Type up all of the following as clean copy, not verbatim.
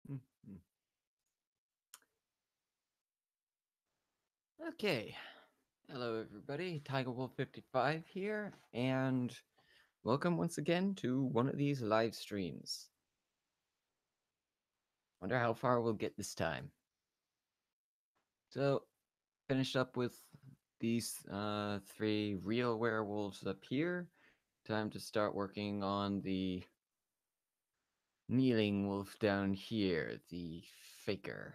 Mhm. Okay. Hello, everybody. TigerWolf55 here, and welcome once again to one of these live streams. Wonder how far we'll get this time. So, finished up with these three real werewolves up here. Time to start working on the kneeling wolf down here, the faker.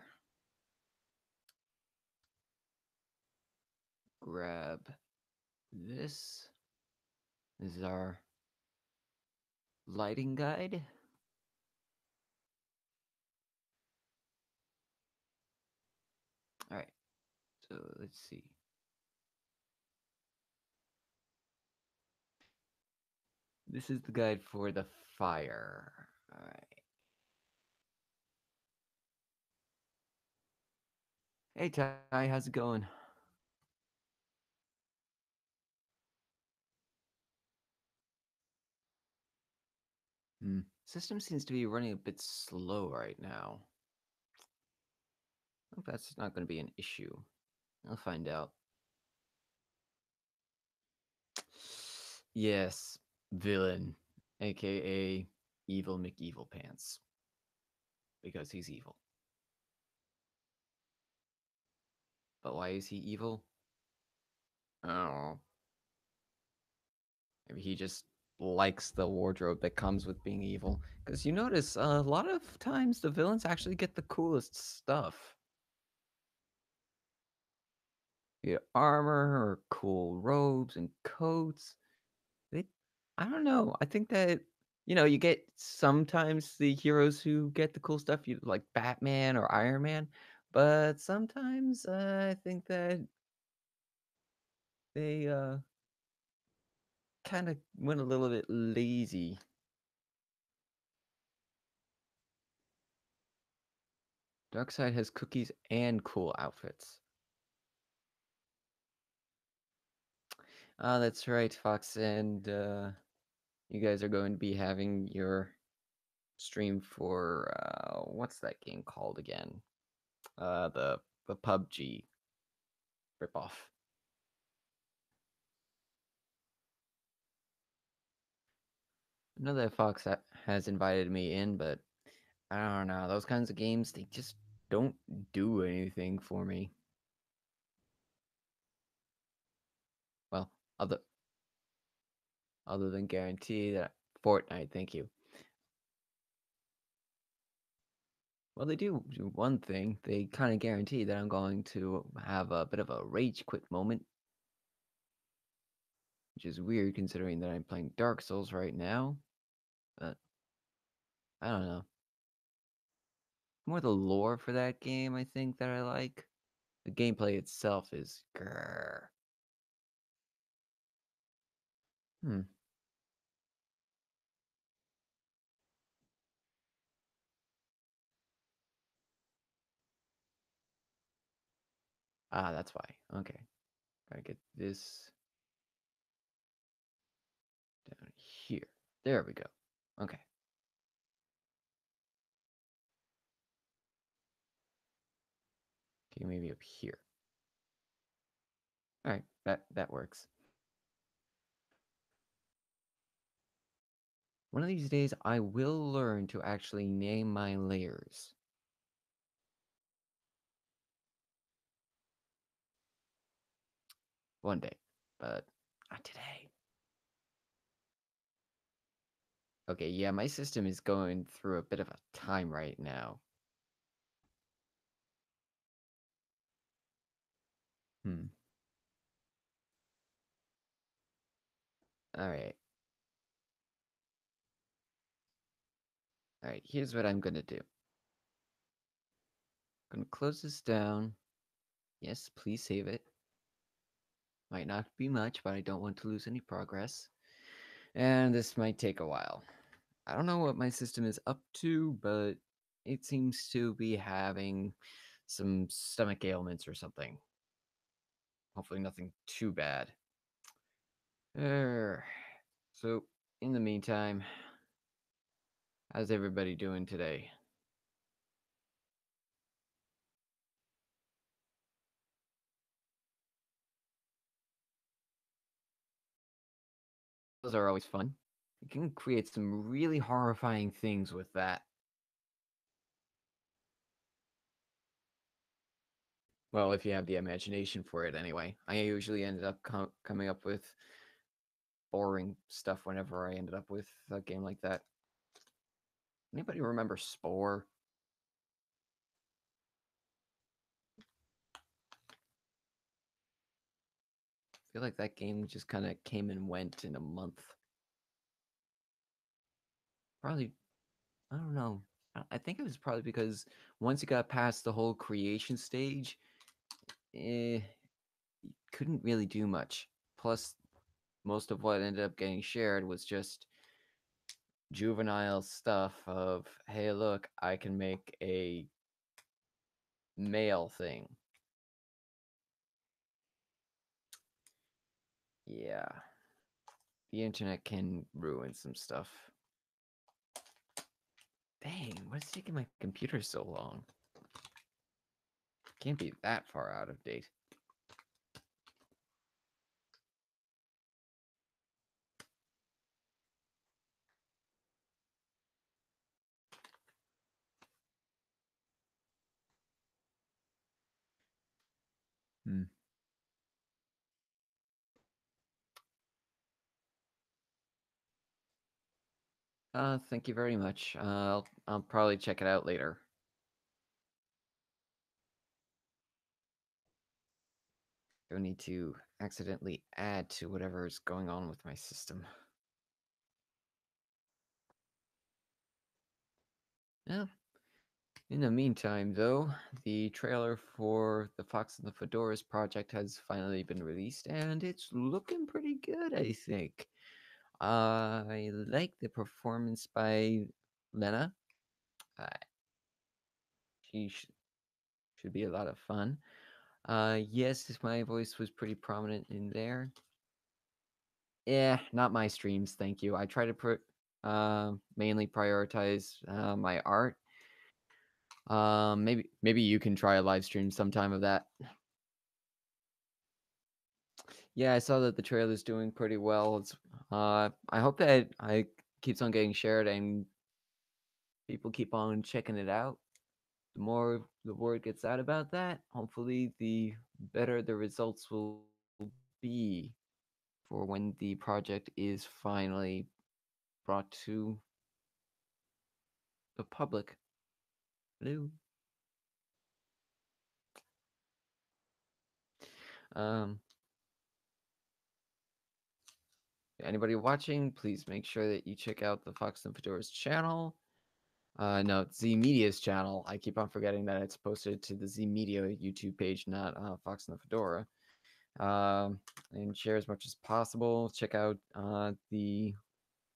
Grab this. This is our lighting guide. Alright, so let's see. This is the guide for the fire. Alright. Hey Ty, how's it going? System seems to be running a bit slow right now. I hope that's not going to be an issue. I'll find out. Yes, villain, aka Evil McEvil Pants, because he's evil. But why is he evil? I don't know. Maybe he just likes the wardrobe that comes with being evil. Because you notice a lot of times the villains actually get the coolest stuff. You get armor or cool robes and coats. They, I don't know. I think that you get sometimes the heroes who get the cool stuff, you like Batman or Iron Man, but sometimes I think that they kind of went a little bit lazy. Darkseid has cookies and cool outfits. Ah, that's right, Fox, and you guys are going to be having your stream for what's that game called again? The PUBG ripoff. I know that Fox has invited me in, but I don't know. Those kinds of games, they just don't do anything for me. Well, other than guarantee that Fortnite, thank you. Well, they do one thing. They kind of guarantee that I'm going to have a bit of a rage quit moment, which is weird considering that I'm playing Dark Souls right now. But I don't know. More the lore for that game, I think, that I like. The gameplay itself is grrr. Hmm. Ah, that's why. Okay. Gotta get this down here. There we go. Okay. Okay, maybe up here. Alright, that works. One of these days, I will learn to actually name my layers. One day. But not today. Okay, yeah, my system is going through a bit of a time right now. Hmm. Alright. Alright, here's what I'm gonna do. I'm gonna close this down. Yes, please save it. Might not be much, but I don't want to lose any progress. And this might take a while. I don't know what my system is up to, but it seems to be having some stomach ailments or something. Hopefully nothing too bad. Er, so, in the meantime, how's everybody doing today? are always fun. You can create some really horrifying things with that. Well, if you have the imagination for it, anyway. I usually ended up coming up with boring stuff whenever I ended up with a game like that. Anybody remember Spore? I feel like that game just kind of came and went in a month. Probably, I don't know. I think it was probably because once you got past the whole creation stage, you couldn't really do much. Plus, most of what ended up getting shared was just juvenile stuff of, hey, look, I can make a male thing. Yeah, the internet can ruin some stuff. Dang, what's taking my computer so long? Can't be that far out of date. Hmm. Thank you very much. I'll probably check it out later. Don't need to accidentally add to whatever is going on with my system. Yeah. In the meantime, though, the trailer for the Fox and the Fedoras project has finally been released, and it's looking pretty good, I think. I like the performance by Lena. Uh, she should be a lot of fun. Yes, my voice was pretty prominent in there. Yeah, not my streams, thank you. I try to mainly prioritize my art. Maybe you can try a live stream sometime of that. Yeah, I saw that the trailer's doing pretty well. I hope that I keeps on getting shared and people keep on checking it out. The more the word gets out about that, hopefully the better the results will be for when the project is finally brought to the public. Hello. Um, Anybody watching, please make sure that you check out the Fox and Fedora's channel. No, it's Z Media's channel. I keep on forgetting that it's posted to the Z Media YouTube page, not Fox and the Fedora. And share as much as possible. Check out the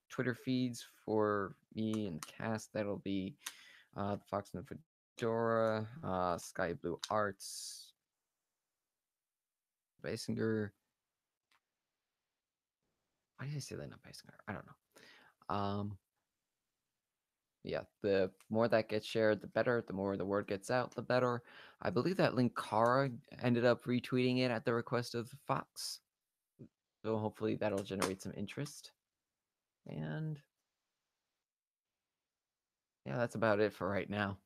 Twitter feeds for me and the cast. That'll be the Fox and the Fedora, Sky Blue Arts, Basinger. Why did I say that? Not Basinger. I don't know. Yeah, the more that gets shared, the better. The more the word gets out, the better. I believe that Linkara ended up retweeting it at the request of Fox. So hopefully that'll generate some interest. And yeah, that's about it for right now.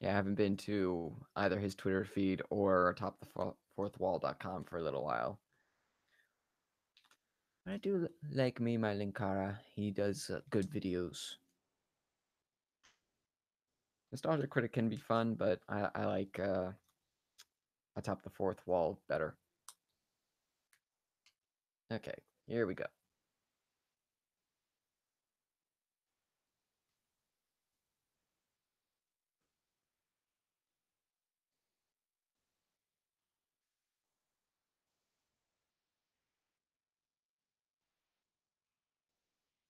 Yeah, I haven't been to either his Twitter feed or topthefourthwall.com for a little while. I do like me, my Linkara. He does good videos. Nostalgia Critic can be fun, but I like Atop the Fourth Wall better. Okay, here we go.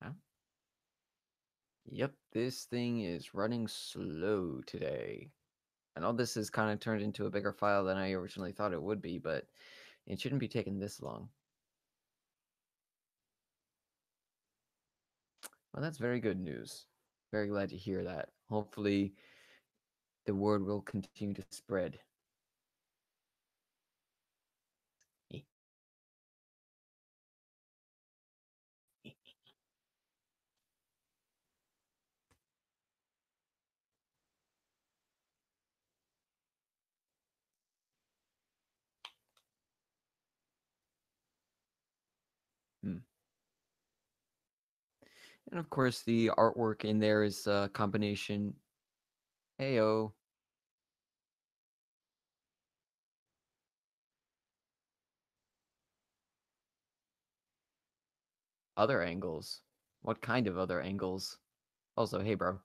Huh? Yep, this thing is running slow today. I know this has kind of turned into a bigger file than I originally thought it would be, but it shouldn't be taking this long. Well, that's very good news. Very glad to hear that. Hopefully, the word will continue to spread. Hmm. And of course, the artwork in there is a combination. Heyo, other angles. What kind of other angles? Also, hey, bro.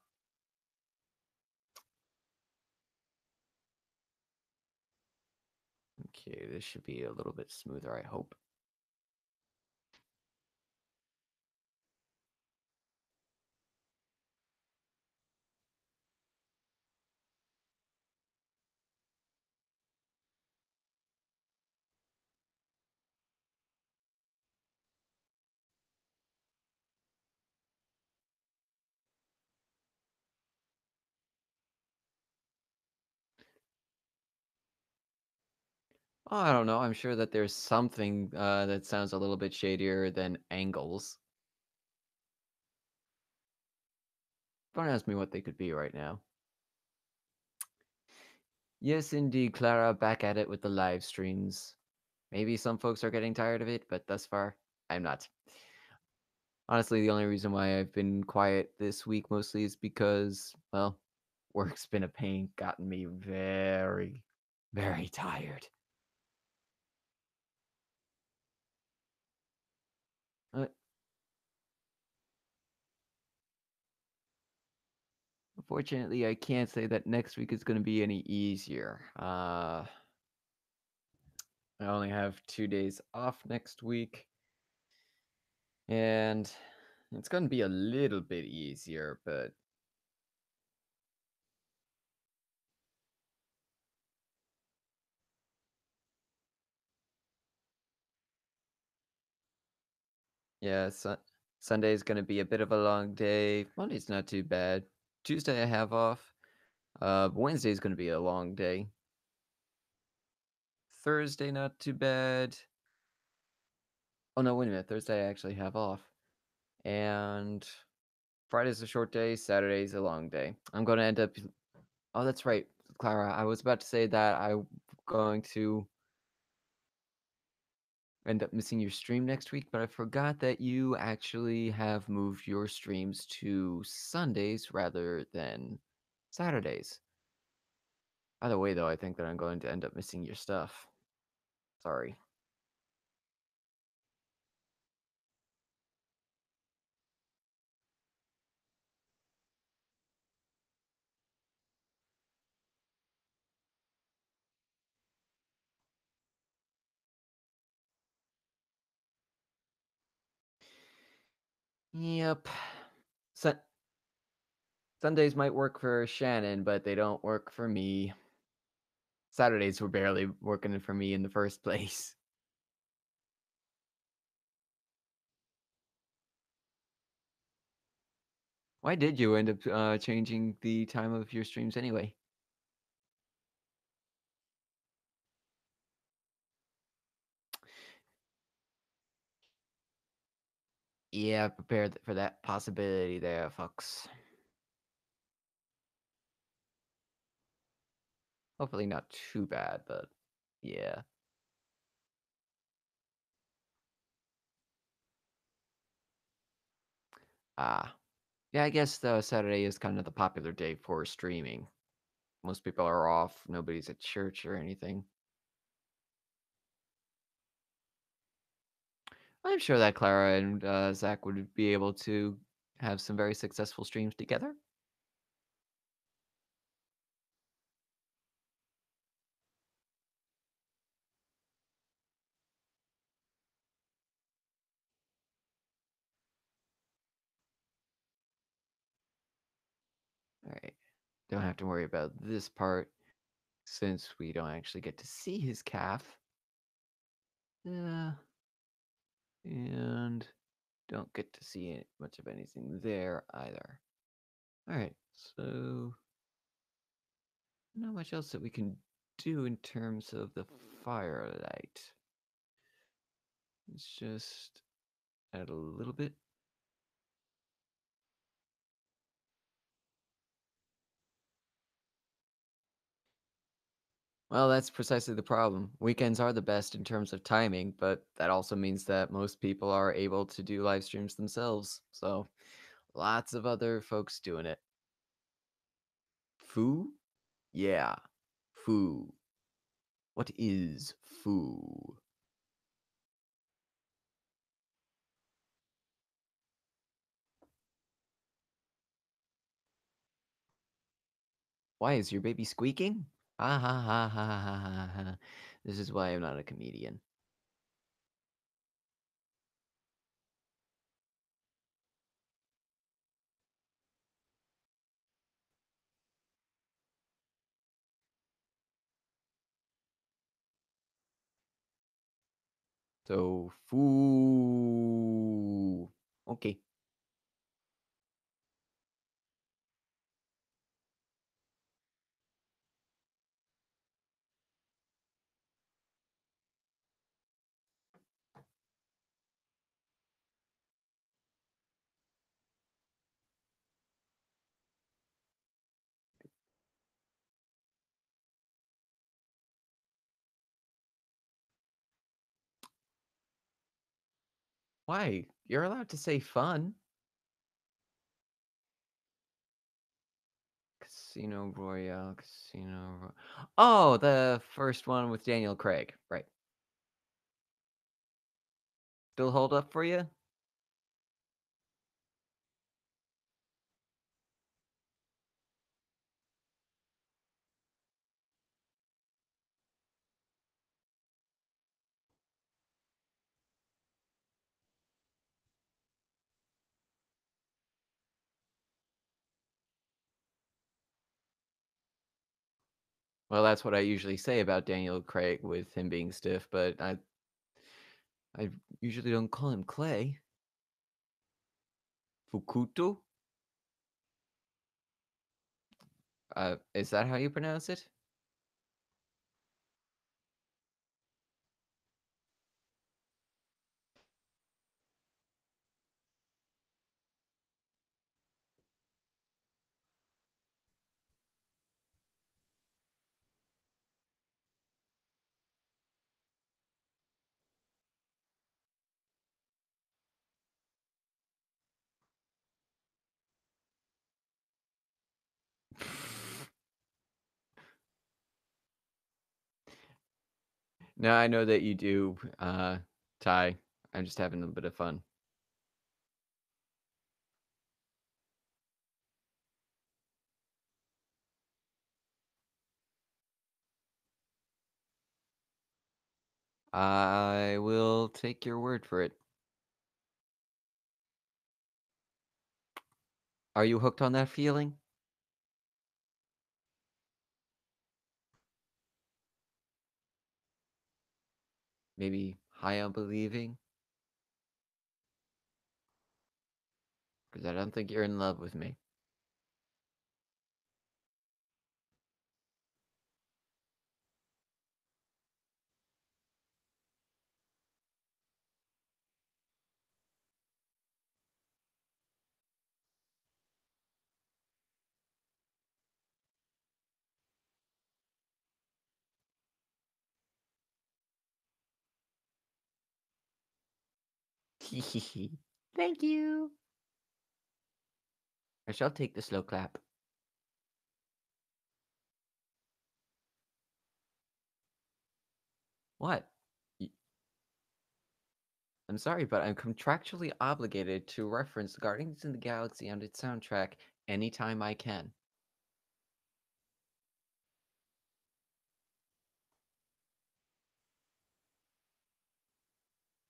Okay, this should be a little bit smoother, I hope. Oh, I don't know. I'm sure that there's something that sounds a little bit shadier than angles. Don't ask me what they could be right now. Yes, indeed, Clara, back at it with the live streams. Maybe some folks are getting tired of it, but thus far, I'm not. Honestly, the only reason why I've been quiet this week mostly is because, well, work's been a pain, gotten me very, very tired. Uh, Unfortunately, I can't say that next week is going to be any easier. I only have 2 days off next week, and it's going to be a little bit easier, but yeah, Sunday is going to be a bit of a long day. Monday's not too bad. Tuesday I have off. Wednesday is going to be a long day. Thursday not too bad. Oh no, wait a minute. Thursday I actually have off, and Friday's a short day. Saturday's a long day. I'm going to end up. Oh, that's right, Clara. I was about to say that I'm going to end up missing your stream next week, but I forgot that you actually have moved your streams to Sundays rather than Saturdays. Either way, though, I think that I'm going to end up missing your stuff. Sorry. Yep. Sun- Sundays might work for Shannon, but they don't work for me. Saturdays were barely working for me in the first place. Why did you end up changing the time of your streams anyway? Yeah, prepared for that possibility there, folks. Hopefully not too bad, but yeah. Ah. Yeah, I guess Saturday is kind of the popular day for streaming. Most people are off, nobody's at church or anything. I'm sure that Clara and Zach would be able to have some very successful streams together. All right. Don't have to worry about this part since we don't actually get to see his calf. Yeah. And don't get to see much of anything there either. All right. So Not much else that we can do in terms of the firelight. Let's just add a little bit. Well, that's precisely the problem. Weekends are the best in terms of timing, but that also means that most people are able to do live streams themselves. So, lots of other folks doing it. Foo? Yeah, foo. What is foo? Why is your baby squeaking? Ha ha ha ha ha ha ha. This is why I'm not a comedian. So, foo. Okay. Why? You're allowed to say fun. Casino Royale, Oh, the first one with Daniel Craig. Right. Still hold up for you? Well, that's what I usually say about Daniel Craig with him being stiff, but I usually don't call him Clay. Fukuto? Is that how you pronounce it? No, I know that you do, Ty. I'm just having a bit of fun. I will take your word for it. Are you hooked on that feeling? Maybe high on believing? Because I don't think you're in love with me. Thank you. I shall take the slow clap. What? I'm sorry, but I'm contractually obligated to reference Guardians of the Galaxy and its soundtrack anytime I can.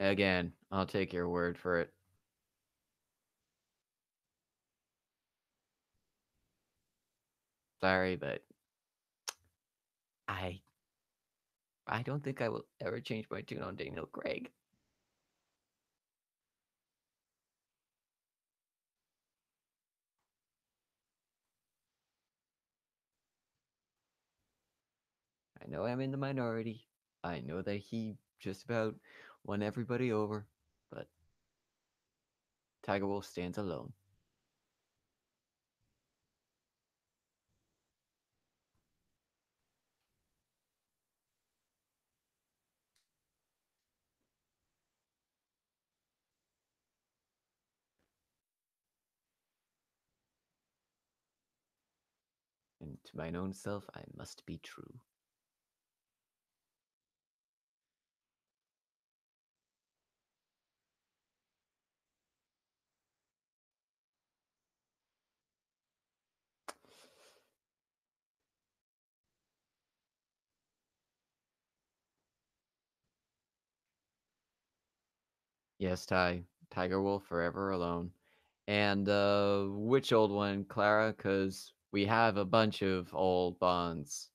Again, I'll take your word for it. Sorry, but I I don't think I will ever change my tune on Daniel Craig. know I'm in the minority. I know that he just about won everybody over, but Tiger Wolf stands alone. And to mine own self, I must be true. Yes, Tiger Wolf forever alone. And which old one, Clara? Because we have a bunch of old Bonds.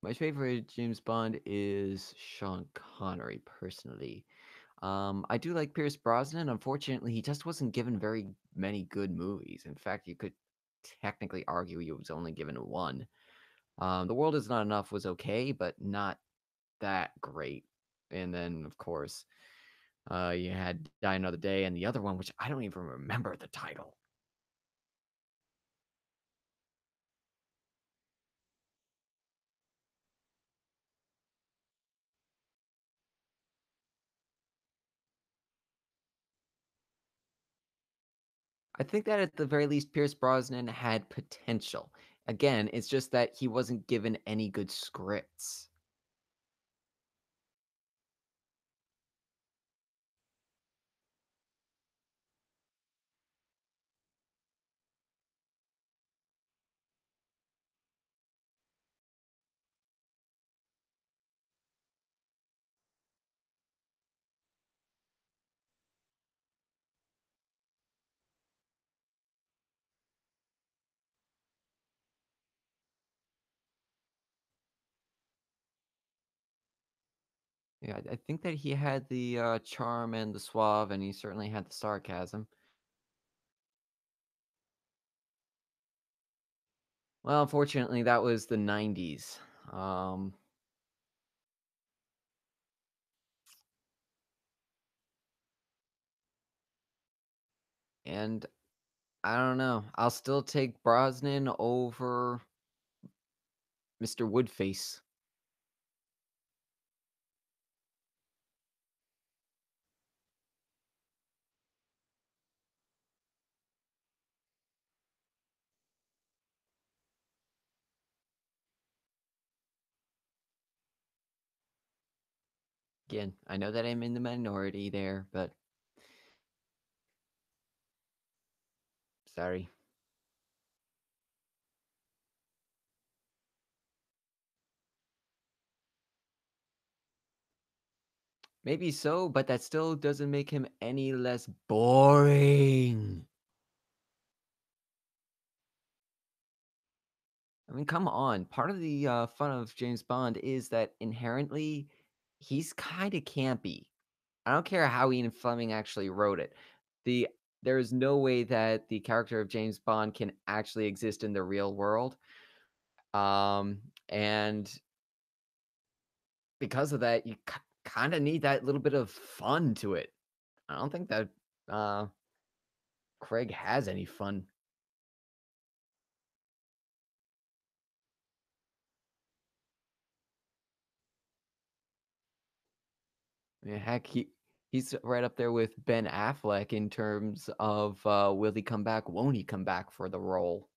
My favorite James Bond is Sean Connery, personally. I do like Pierce Brosnan. Unfortunately, he just wasn't given very many good movies. In fact, you could technically argue he was only given one. The World Is Not Enough was okay, but not that great. And then, of course, you had Die Another Day, and the other one, which I don't even remember the title. I think that at the very least, Pierce Brosnan had potential. Again, it's just that he wasn't given any good scripts. Yeah, I think that he had the charm and the suave, and he certainly had the sarcasm. Well, unfortunately, that was the 90s. Um, and I don't know. I'll still take Brosnan over Mr. Woodface. Again, I know that I'm in the minority there, but sorry. Maybe so, but that still doesn't make him any less boring. I mean, come on. Part of the fun of James Bond is that inherently he's kind of campy. I don't care how Ian Fleming actually wrote it. The there is no way that the character of James Bond can actually exist in the real world. And because of that, you kind of need that little bit of fun to it. I don't think that uh, Craig has any fun. I mean, heck, he's right up there with Ben Affleck in terms of will he come back? Won't he come back for the role?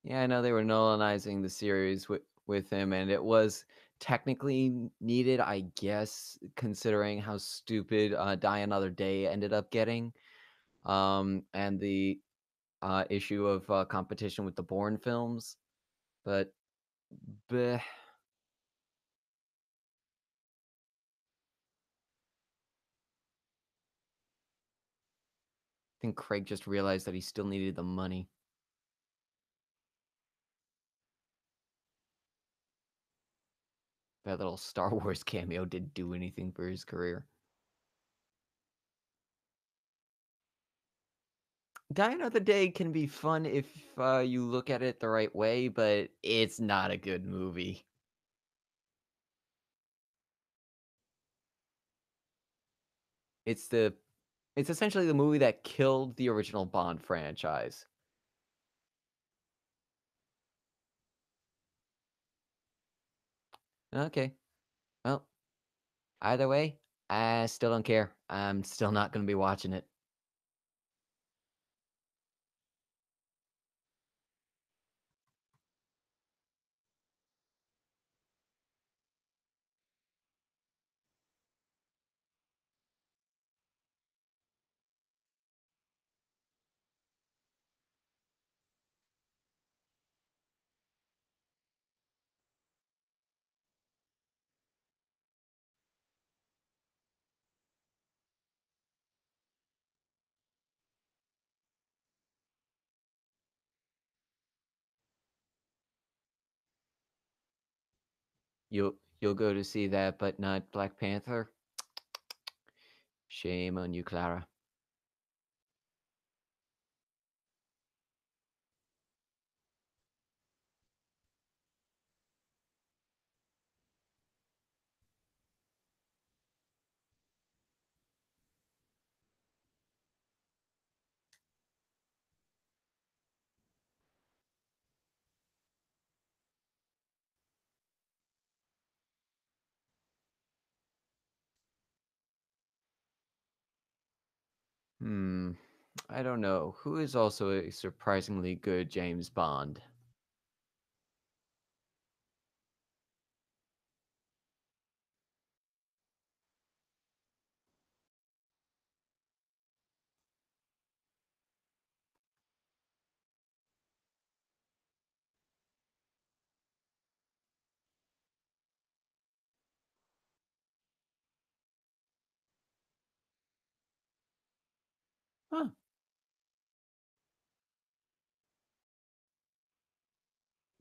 Yeah, I know they were nullizing the series with him, and it was technically needed, I guess, considering how stupid Die Another Day ended up getting, and the issue of competition with the Bourne films. But bleh, I think Craig just realized that he still needed the money. That little Star Wars cameo didn't do anything for his career. Die Another Day can be fun if you look at it the right way, but it's not a good movie. It's the it's essentially the movie that killed the original Bond franchise. Okay. Well, either way, I still don't care. I'm still not gonna be watching it. You'll go to see that, but not Black Panther? Shame on you, Clara. Hmm. I don't know. Who is also a surprisingly good James Bond? Huh.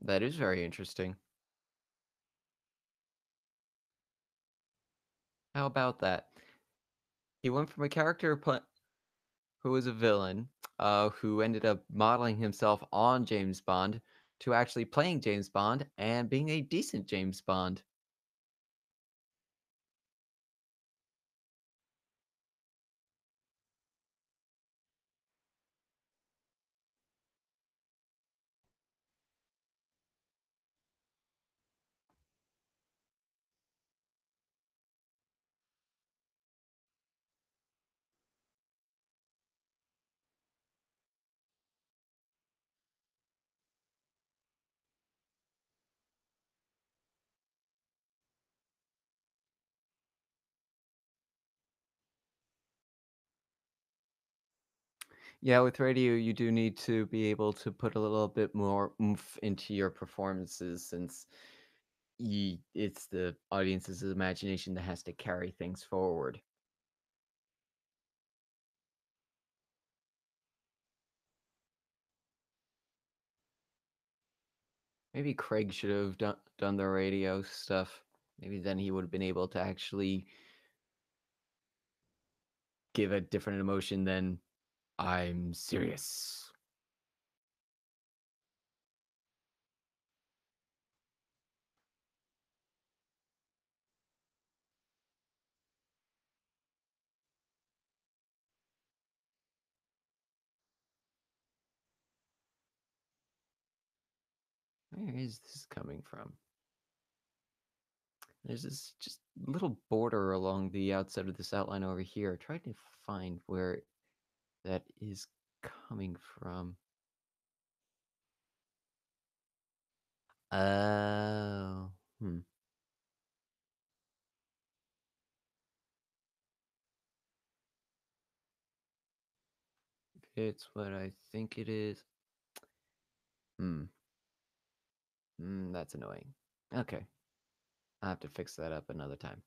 That is very interesting. How about that? He went from a character who was a villain, who ended up modeling himself on James Bond, to actually playing James Bond and being a decent James Bond. Yeah, with radio, you do need to be able to put a little bit more oomph into your performances since it's the audience's imagination that has to carry things forward. Maybe Craig should have done the radio stuff. Maybe then he would have been able to actually give a different emotion than "I'm serious." Where is this coming from? There's this just little border along the outside of this outline over here. Trying to find where that is coming from. Oh. Hmm. It's what I think it is. Hmm. That's annoying. Okay. I'll have to fix that up another time.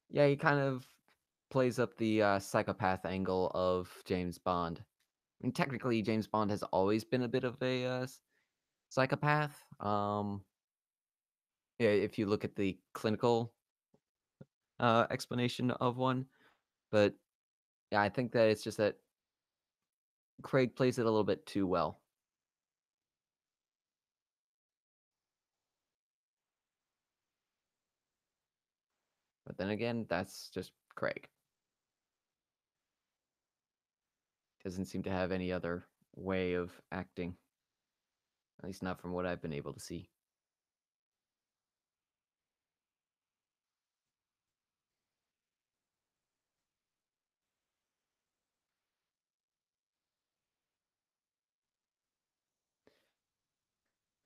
Yeah, he kind of plays up the psychopath angle of James Bond. I mean, technically, James Bond has always been a bit of a psychopath. Yeah, if you look at the clinical explanation of one, but yeah, I think that it's just that Craig plays it a little bit too well. But then again, that's just Craig. Doesn't seem to have any other way of acting, at least not from what I've been able to see.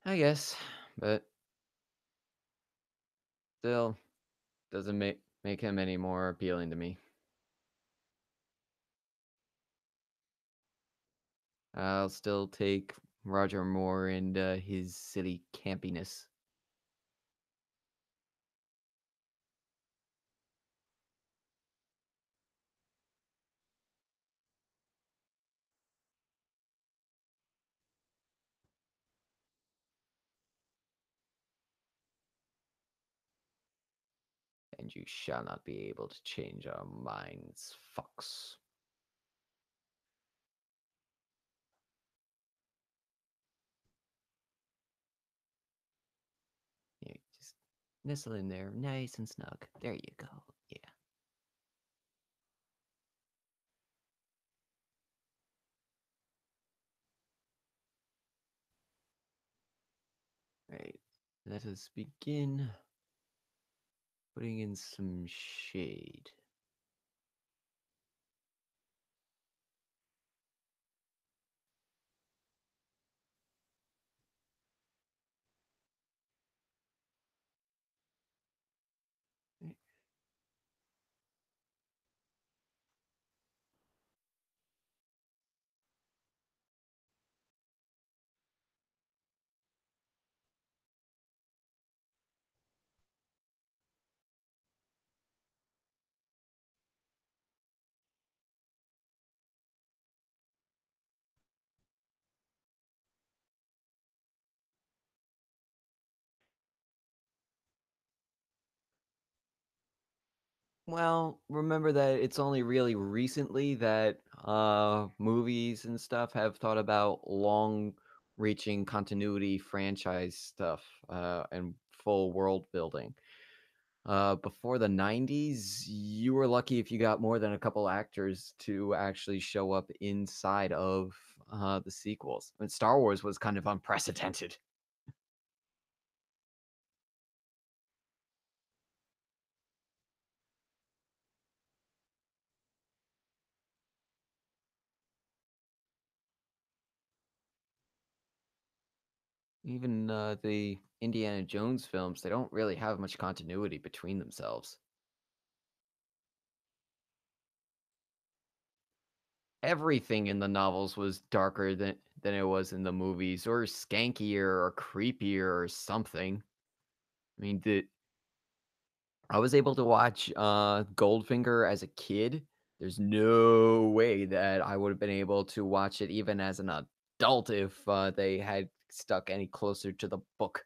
I guess, but still doesn't make him any more appealing to me. I'll still take Roger Moore and his silly campiness. And you shall not be able to change our minds, fox. Yeah, just nestle in there, nice and snug. There you go. Yeah. Right. Let us begin putting in some shade. Well, remember that it's only really recently that movies and stuff have thought about long-reaching continuity franchise stuff and full world building. Before the 90s, you were lucky if you got more than a couple actors to actually show up inside of the sequels. I mean, Star Wars was kind of unprecedented. Even the Indiana Jones films, they don't really have much continuity between themselves. Everything in the novels was darker than it was in the movies, or skankier, or creepier, or something. I mean, I was able to watch Goldfinger as a kid. There's no way that I would have been able to watch it even as an adult if they had stuck any closer to the book.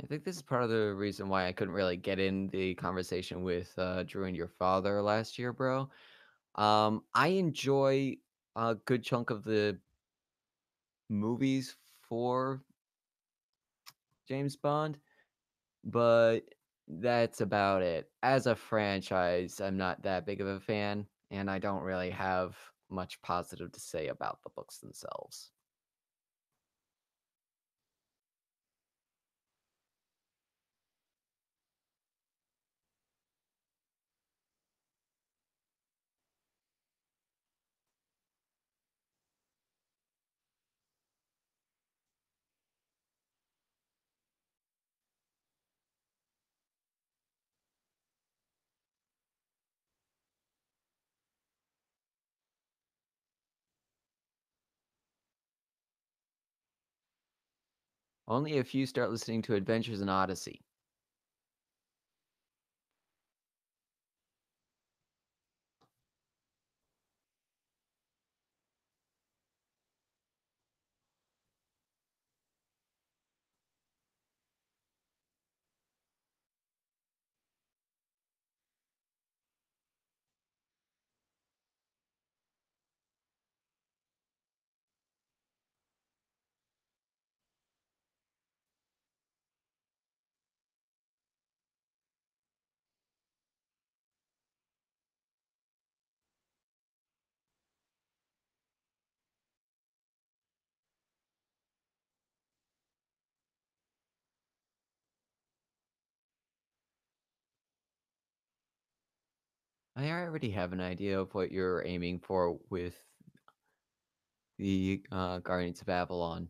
I think this is part of the reason why I couldn't really get in the conversation with Drew and your father last year, bro. I enjoy a good chunk of the movies for James Bond, but that's about it. As a franchise, I'm not that big of a fan, and I don't really have much positive to say about the books themselves. Only if you start listening to Adventures in Odyssey. I already have an idea of what you're aiming for with the Guardians of Avalon.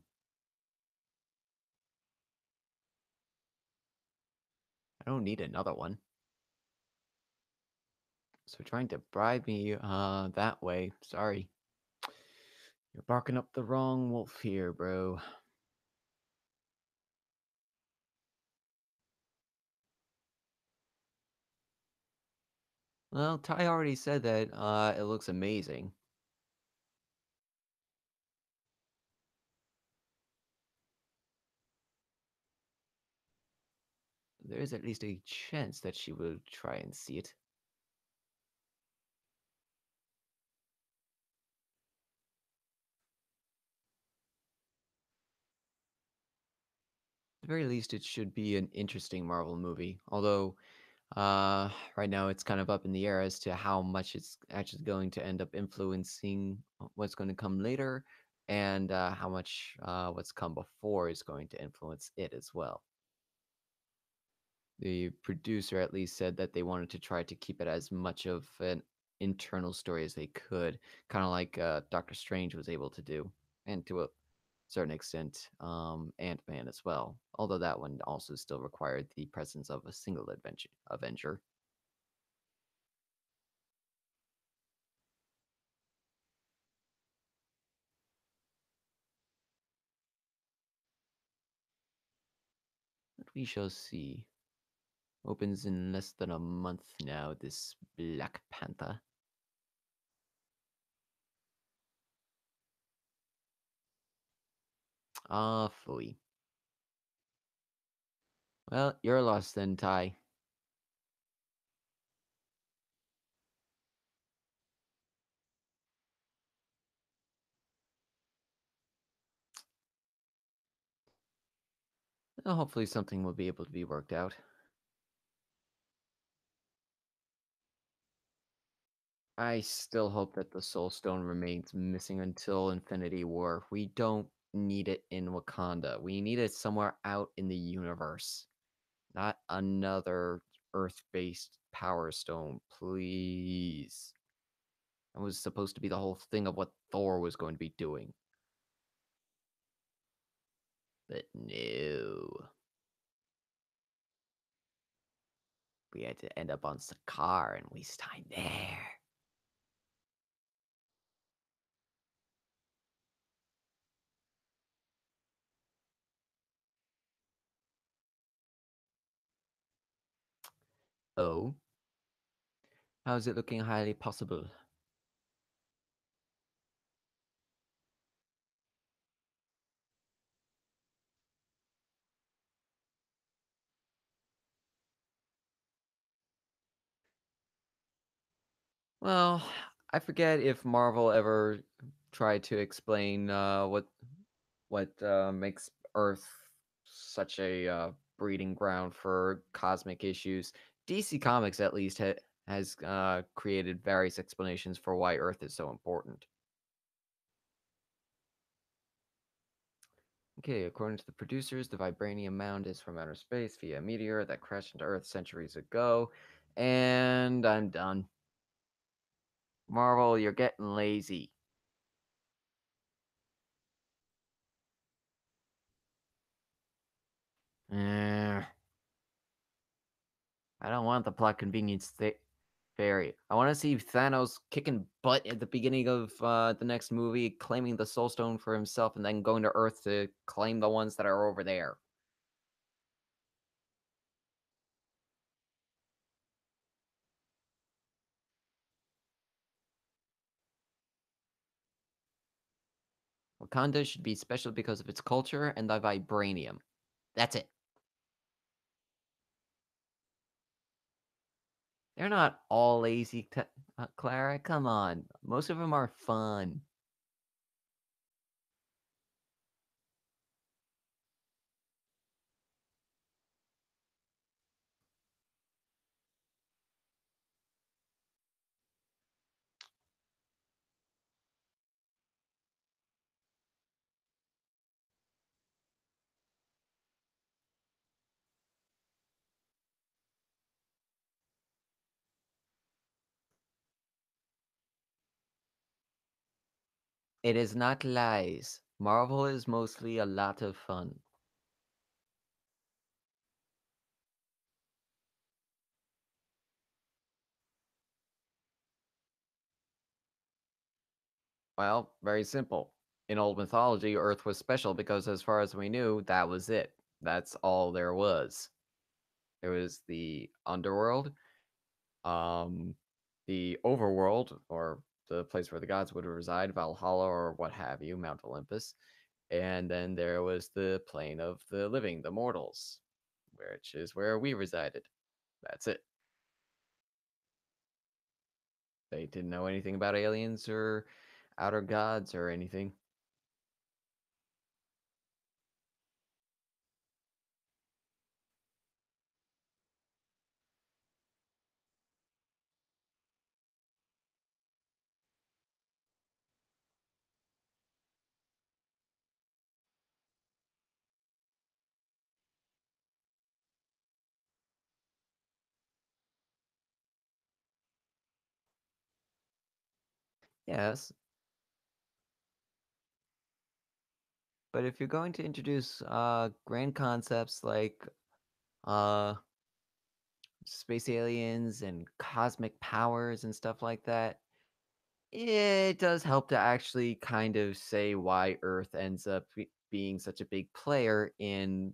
I don't need another one. So trying to bribe me that way, sorry. You're barking up the wrong wolf here, bro. Well, Ty already said that it looks amazing. There is at least a chance that she will try and see it. At the very least, it should be an interesting Marvel movie. Although, right now it's kind of up in the air as to how much it's actually going to end up influencing what's going to come later, and how much what's come before is going to influence it as well. The producer at least said that they wanted to try to keep it as much of an internal story as they could, kind of like Doctor Strange was able to do, and to a certain extent, Ant-Man as well. Although that one also still required the presence of a single Avenger. But we shall see. Opens in less than a month now, this Black Panther. Ah, phooey. Well, you're lost then, Ty. Well, hopefully something will be able to be worked out. I still hope that the Soul Stone remains missing until Infinity War. We don't need it in Wakanda. We need it somewhere out in the universe. Not another Earth-based Power Stone, please. That was supposed to be the whole thing of what Thor was going to be doing. But no. We had to end up on Sakaar and waste time there. Oh? How's it looking highly possible? Well, I forget if Marvel ever tried to explain what makes Earth such a breeding ground for cosmic issues. DC Comics, at least, has created various explanations for why Earth is so important. Okay, according to the producers, the vibranium mound is from outer space via a meteor that crashed into Earth centuries ago. And I'm done. Marvel, you're getting lazy. Eh, I don't want the plot convenience fairy. I want to see Thanos kicking butt at the beginning of the next movie, claiming the Soul Stone for himself, and then going to Earth to claim the ones that are over there. Wakanda should be special because of its culture and the vibranium. That's it. They're not all lazy, Clara. Come on. Most of them are fun. It is not lies. Marvel is mostly a lot of fun. Well, very simple. In old mythology, Earth was special because, as far as we knew, that was it. That's all there was. There was the underworld, um, the overworld, or the place where the gods would reside, Valhalla or what have you, Mount Olympus, and then there was the plane of the living, the mortals, which is where we resided. That's it. They didn't know anything about aliens or outer gods or anything. Yes, but if you're going to introduce grand concepts like uh, space aliens and cosmic powers and stuff like that, it does help to actually kind of say why Earth ends up being such a big player in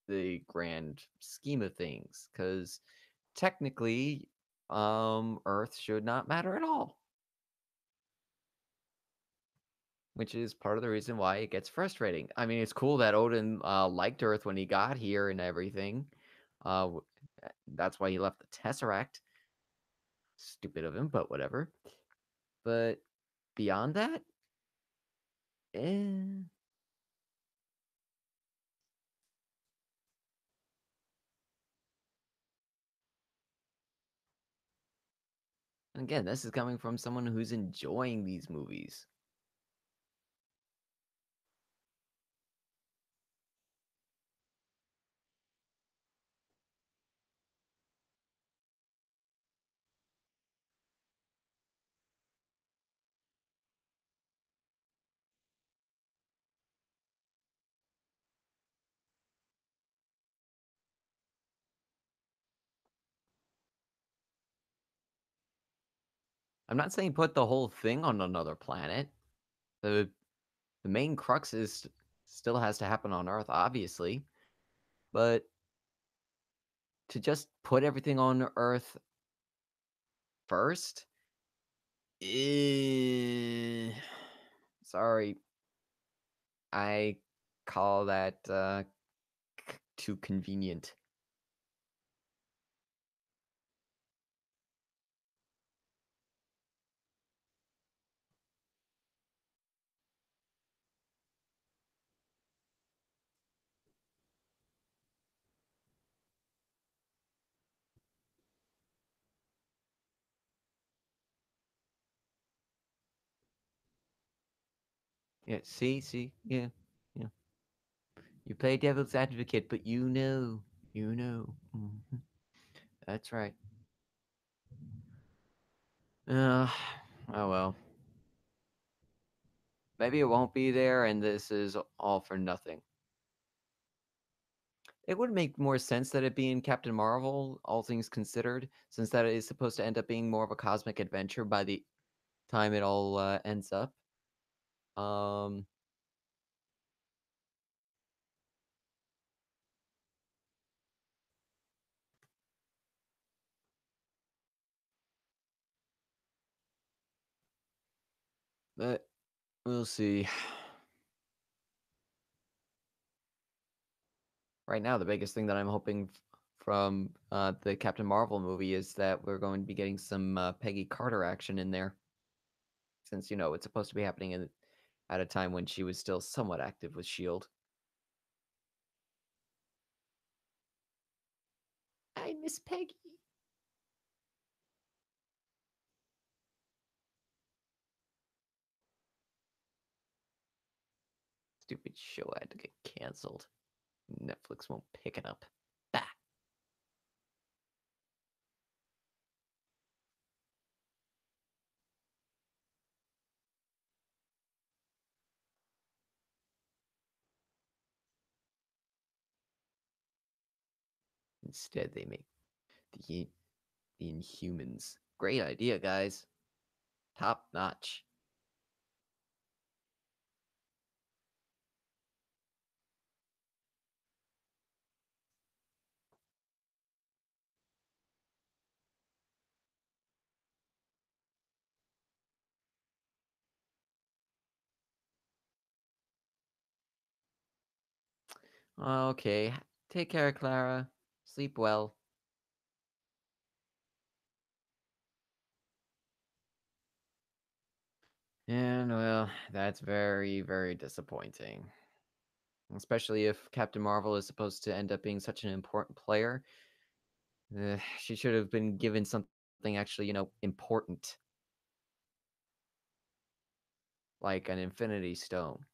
the grand scheme of things. Because technically, Earth should not matter at all, which is part of the reason why it gets frustrating. I mean, it's cool that Odin liked Earth when he got here and everything. That's why he left the Tesseract. Stupid of him, but whatever. But beyond that, eh. Again, this is coming from someone who's enjoying these movies. I'm not saying put the whole thing on another planet. The the main crux is still has to happen on Earth, obviously, but to just put everything on Earth first, eh, sorry, I call that too convenient. Yeah, see, yeah, yeah. You play devil's advocate, but you know. That's right. Uh, oh well. Maybe it won't be there, and this is all for nothing. It would make more sense that it be in Captain Marvel, all things considered, since that is supposed to end up being more of a cosmic adventure by the time it all ends up. Um, but we'll see. Right now, the biggest thing that I'm hoping from the Captain Marvel movie is that we're going to be getting some Peggy Carter action in there, since it's supposed to be happening at a time when she was still somewhat active with Shield. I miss Peggy. Stupid show had to get canceled. Netflix won't pick it up. Bah. Instead, they make the the Inhumans. Great idea, guys. Top notch. Okay, take care, Clara. Sleep well. And well, that's very, very disappointing. Especially if Captain Marvel is supposed to end up being such an important player. She should have been given something actually, important, like an Infinity Stone.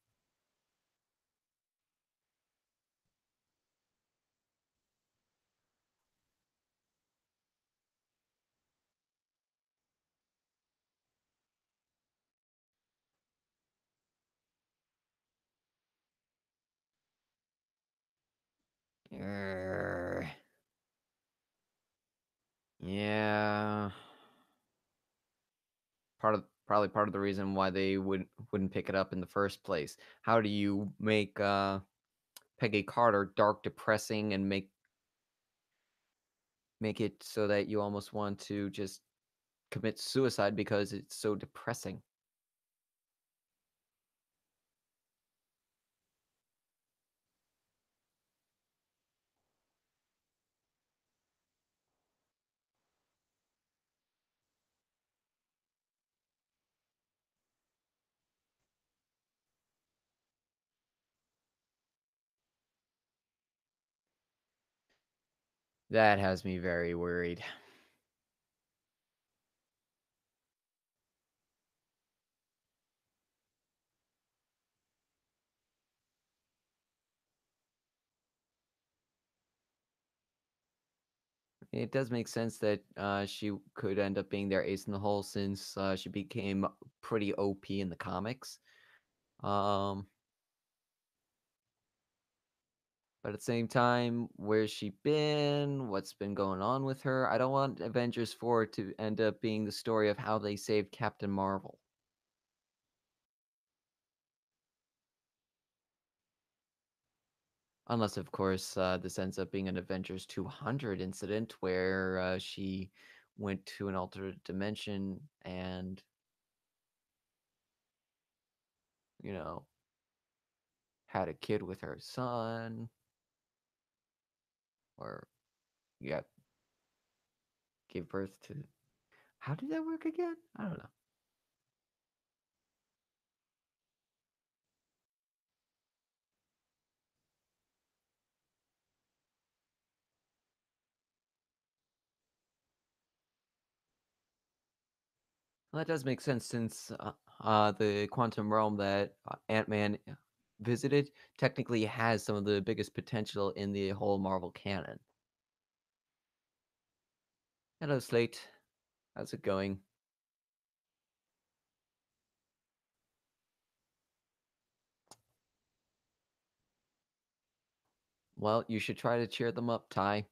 Err, yeah, probably part of the reason why they wouldn't pick it up in the first place. How do you make Peggy Carter dark, depressing, and make it so that you almost want to just commit suicide because it's so depressing? That has me very worried. It does make sense that she could end up being their ace in the hole since she became pretty OP in the comics. Um, but at the same time, where's she been? What's been going on with her? I don't want Avengers 4 to end up being the story of how they saved Captain Marvel. Unless, of course, this ends up being an Avengers 200 incident where she went to an alternate dimension and, you know, had a kid with her son, or, yeah, gave birth to. How did that work again? I don't know. Well, that does make sense since the quantum realm that Ant-Man visited technically has some of the biggest potential in the whole Marvel canon. Hello, Slate. How's it going? Well, you should try to cheer them up, Ty.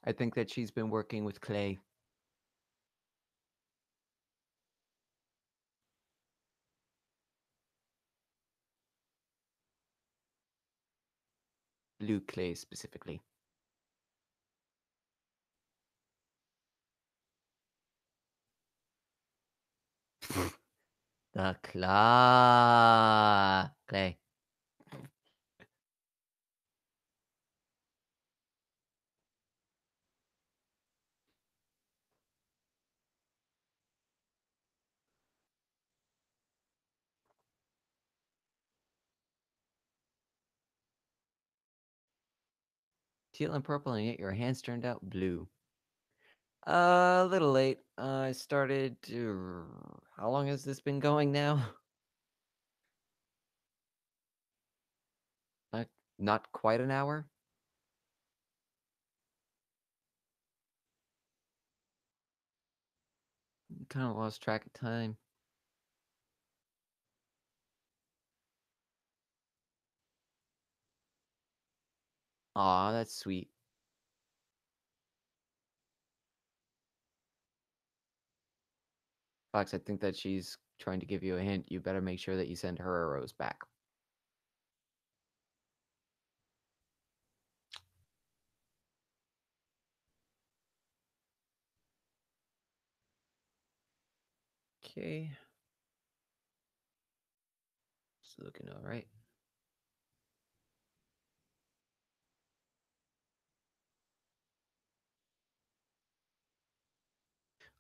I think that she's been working with Clay. Blue Clay specifically. The claw. Clay. Teal and purple, and yet your hands turned out blue. A little late. I started. How long has this been going now? Not, not quite an hour. Kind of lost track of time. Aw, that's sweet. Fox, I think that she's trying to give you a hint. You better make sure that you send her a rose back. Okay. It's looking alright.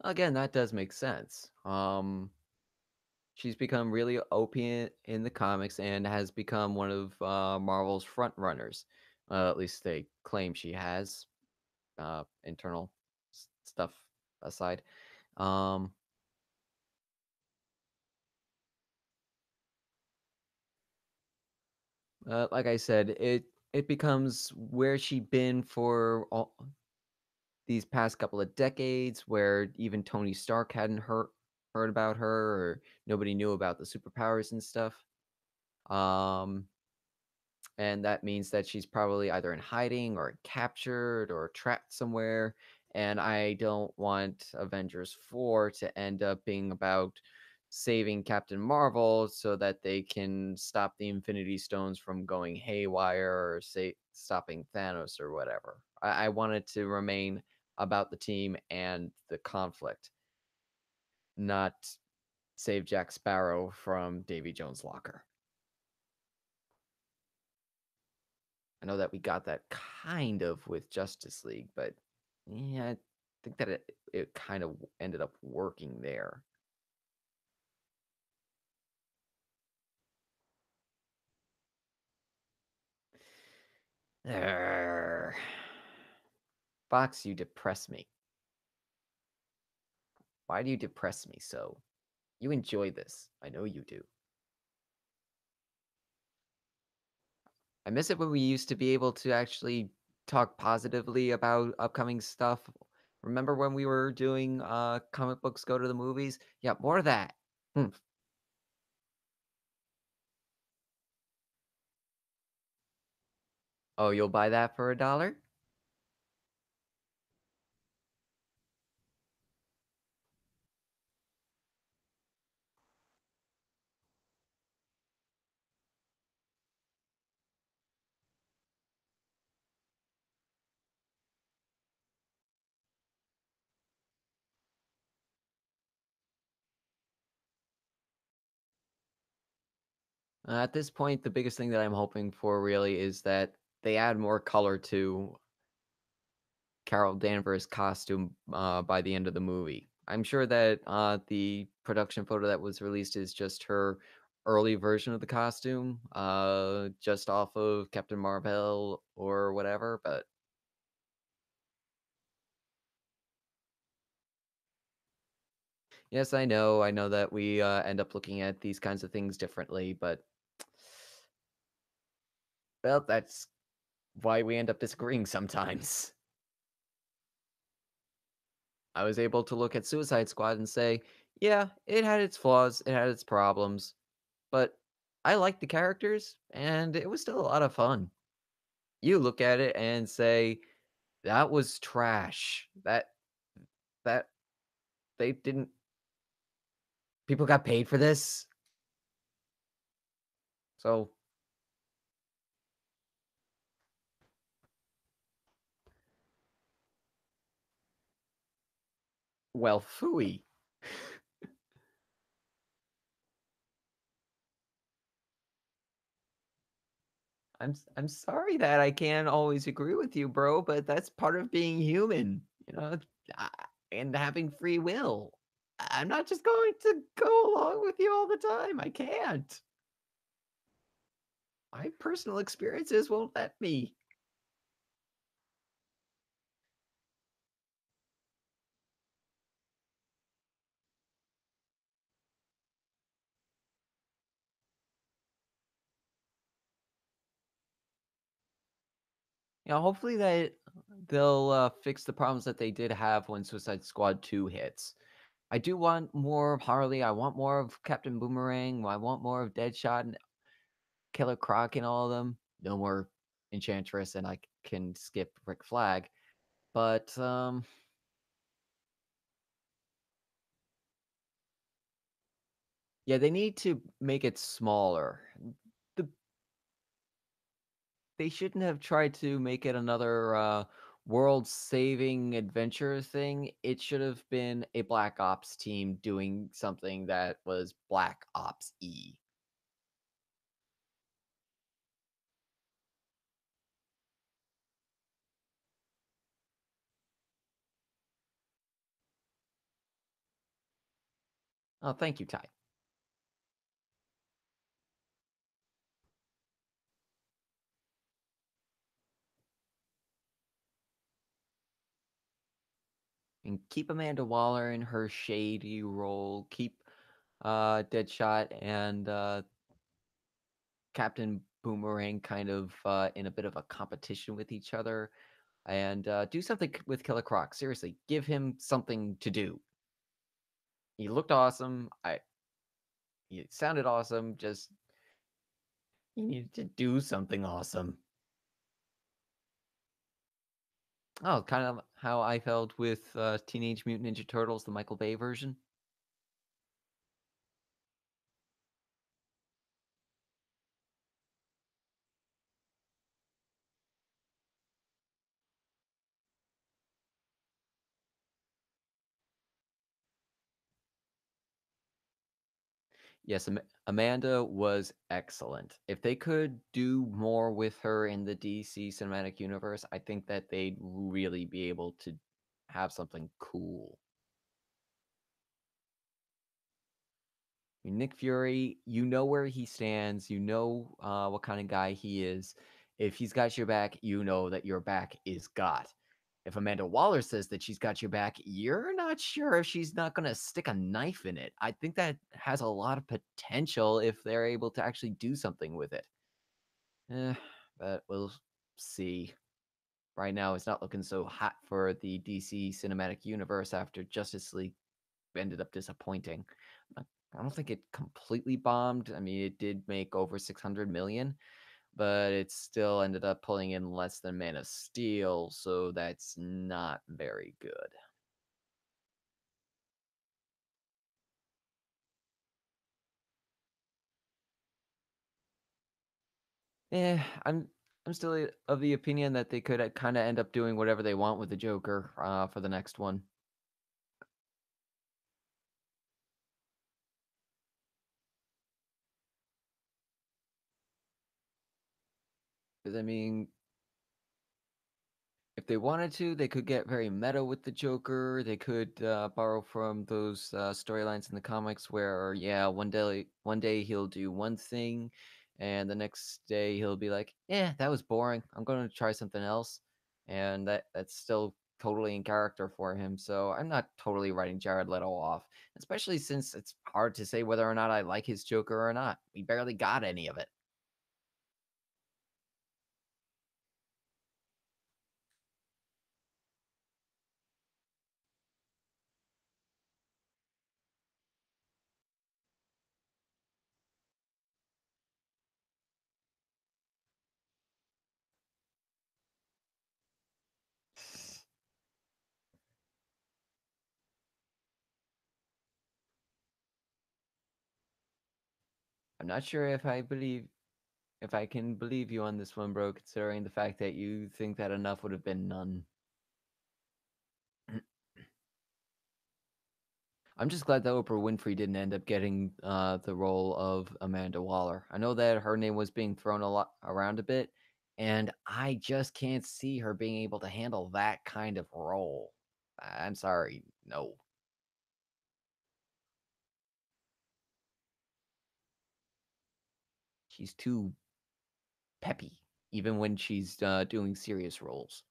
Again, that does make sense. She's become really OP in the comics and has become one of Marvel's front runners. At least they claim she has. Internal stuff aside. Um, like I said, it becomes where she been for all these past couple of decades, where even Tony Stark hadn't heard about her, or nobody knew about the superpowers and stuff. Um, and that means that she's probably either in hiding or captured or trapped somewhere. And I don't want Avengers 4 to end up being about saving Captain Marvel so that they can stop the Infinity Stones from going haywire or say stopping Thanos or whatever. I want it to remain about the team and the conflict, not save Jack Sparrow from Davy Jones' locker. I know that we got that kind of with Justice League, but yeah, I think that it kind of ended up working there. Urgh. Fox, you depress me. Why do you depress me so? You enjoy this. I know you do. I miss it when we used to be able to actually talk positively about upcoming stuff. Remember when we were doing comic books go to the movies? Yeah, more of that. Hmm. Oh, you'll buy that for $1? At this point, the biggest thing that I'm hoping for really is that they add more color to Carol Danvers' costume by the end of the movie. I'm sure that the production photo that was released is just her early version of the costume, just off of Captain Marvel or whatever. But Yes, I know. I know that we end up looking at these kinds of things differently, but well, that's why we end up disagreeing sometimes. I was able to look at Suicide Squad and say, yeah, it had its flaws, it had its problems, but I liked the characters, and it was still a lot of fun. You look at it and say, that was trash. That they didn't people got paid for this. So, well, phooey. I'm sorry that I can't always agree with you, bro, but that's part of being human, you know, uh, and having free will. I'm not just going to go along with you all the time. I can't. My personal experiences won't let me. Hopefully that they'll fix the problems that they did have when Suicide Squad 2 hits. I do want more of Harley. I want more of Captain Boomerang. I want more of Deadshot and Killer Croc and all of them. No more Enchantress, and I can skip Rick Flag. But yeah, they need to make it smaller. The, they shouldn't have tried to make it another world-saving adventure thing. It should have been a Black Ops team doing something that was Black Ops E. Oh, thank you, Ty. And keep Amanda Waller in her shady role. Keep Deadshot and Captain Boomerang kind of in a bit of a competition with each other, and do something with Killer Croc. Seriously, give him something to do. He looked awesome. He sounded awesome. Just he needed to do something awesome. Oh, kind of how I felt with Teenage Mutant Ninja Turtles, the Michael Bay version. 'Yes, Amanda was excellent. If they could do more with her in the DC Cinematic Universe, I think that they'd really be able to have something cool. Nick Fury, you know where he stands. You know what kind of guy he is. If he's got your back, you know that your back is got. If Amanda Waller says that she's got your back, you're not sure if she's not going to stick a knife in it. I think that has a lot of potential if they're able to actually do something with it. Eh, but we'll see. Right now, it's not looking so hot for the DC Cinematic Universe after Justice League ended up disappointing. I don't think it completely bombed. I mean, it did make over 600 million, but it still ended up pulling in less than Man of Steel, so that's not very good. I'm still of the opinion that they could kind of end up doing whatever they want with the Joker for the next one. Because I mean, if they wanted to, they could get very meta with the Joker. They could borrow from those storylines in the comics where, yeah, one day he'll do one thing, and the next day he'll be like, "Yeah, that was boring. I'm going to try something else," and that's still totally in character for him, so I'm not totally writing Jared Leto off, especially since it's hard to say whether or not I like his Joker or not. We barely got any of it. I'm not sure if I can believe you on this one, bro, considering the fact that you think that enough would have been none. I'm just glad that Oprah Winfrey didn't end up getting the role of Amanda Waller. I know that her name was being thrown a lot around a bit, and I just can't see her being able to handle that kind of role. I'm sorry, no. She's too peppy, even when she's doing serious roles.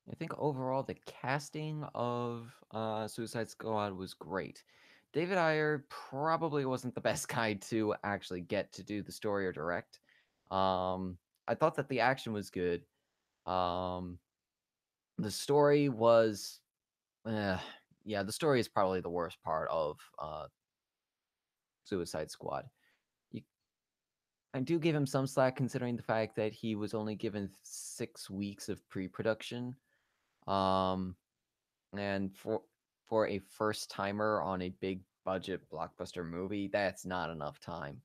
I think overall the casting of Suicide Squad was great. David Ayer probably wasn't the best guy to actually get to do the story or direct. I thought that the action was good. Um, the story was, uh, yeah, the story is probably the worst part of Suicide Squad. You, I do give him some slack considering the fact that he was only given 6 weeks of pre-production. Um, and for a first timer on a big budget blockbuster movie, that's not enough time.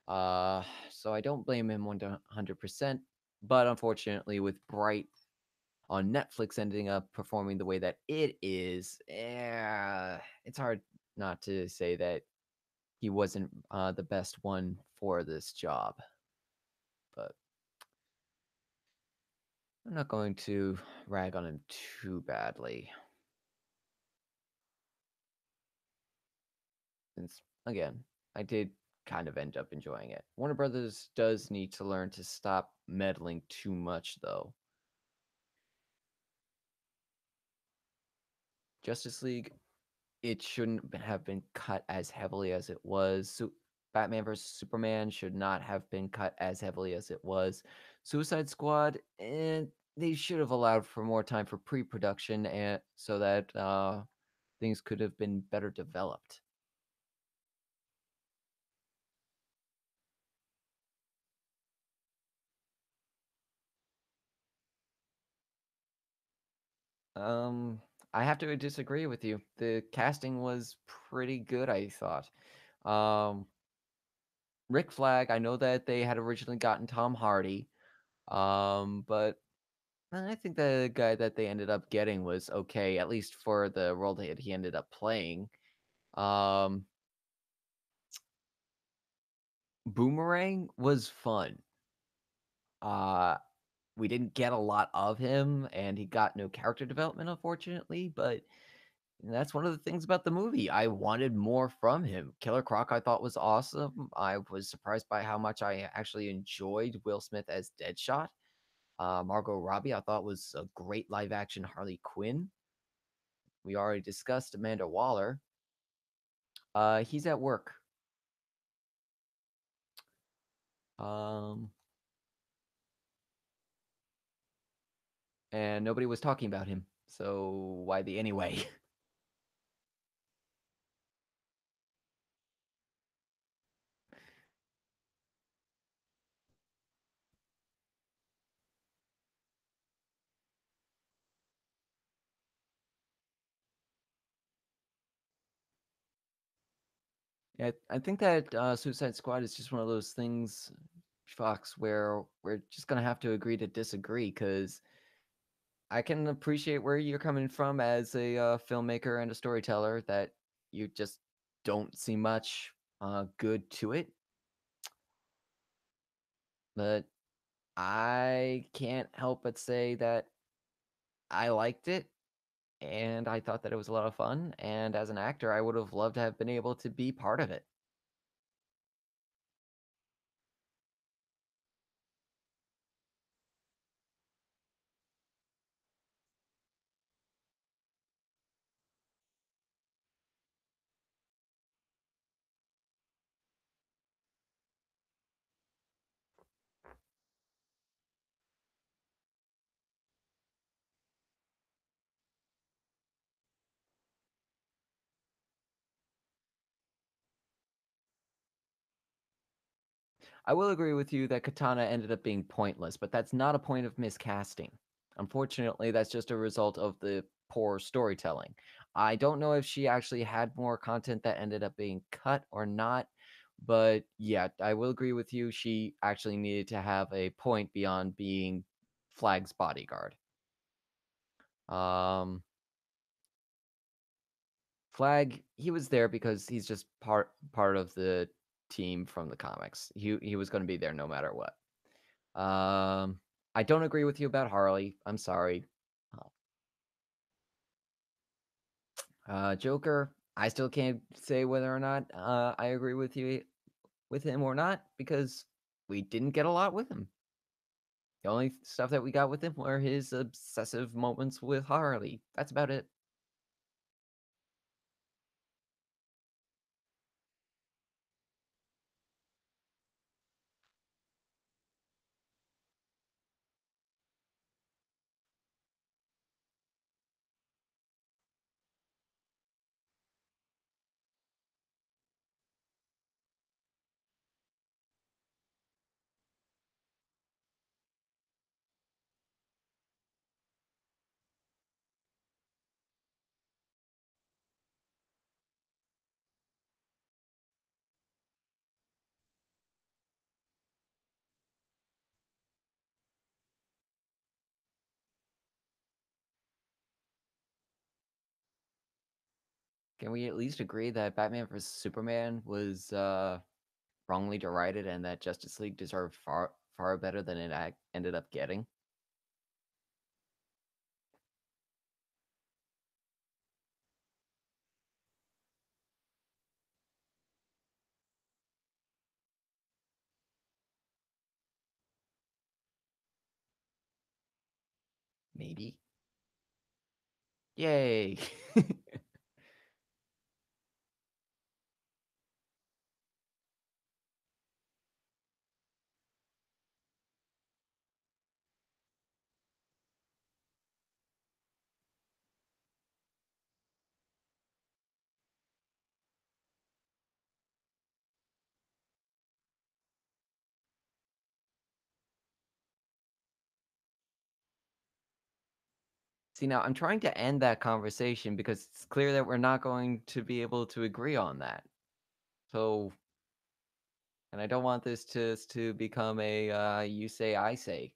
So I don't blame him 100%. But unfortunately, with Bright on Netflix ending up performing the way that it is, it's hard not to say that he wasn't the best one for this job. But I'm not going to rag on him too badly. Since again, I did kind of end up enjoying it. Warner Brothers does need to learn to stop meddling too much, though. Justice League, it shouldn't have been cut as heavily as it was. Batman vs Superman should not have been cut as heavily as it was. Suicide Squad, and they should have allowed for more time for pre-production, and so that things could have been better developed. Um, I have to disagree with you. The casting was pretty good, I thought. Um, Rick Flag, I know that they had originally gotten Tom Hardy, but I think the guy that they ended up getting was okay, at least for the role that he ended up playing. Um, Boomerang was fun. Uh, we didn't get a lot of him, and he got no character development, unfortunately, but and that's one of the things about the movie. I wanted more from him. Killer Croc I thought was awesome. I was surprised by how much I actually enjoyed Will Smith as Deadshot. Margot Robbie I thought was a great live action Harley Quinn. We already discussed Amanda Waller. He's at work. Um, and nobody was talking about him. So why the anyway? Yeah, I think that Suicide Squad is just one of those things, Fox, where we're just gonna have to agree to disagree. Because I can appreciate where you're coming from as a filmmaker and a storyteller. That you just don't see much good to it, but I can't help but say that I liked it and I thought that it was a lot of fun. And as an actor, I would have loved to have been able to be part of it. I will agree with you that Katana ended up being pointless, but that's not a point of miscasting. Unfortunately, that's just a result of the poor storytelling. I don't know if she actually had more content that ended up being cut or not, but yeah, I will agree with you. She actually needed to have a point beyond being Flag's bodyguard. Um, Flag, he was there because he's just part of the team from the comics. He was going to be there no matter what. Um, I don't agree with you about Harley. I'm sorry. Joker, I still can't say whether or not I agree with him or not because we didn't get a lot with him. The only stuff that we got with him were his obsessive moments with Harley. That's about it. Can we at least agree that Batman vs Superman was wrongly derided and that Justice League deserved far better than it ended up getting? Maybe. Yay! See, now I'm trying to end that conversation because it's clear that we're not going to be able to agree on that. So, and I don't want this to become a you say I say.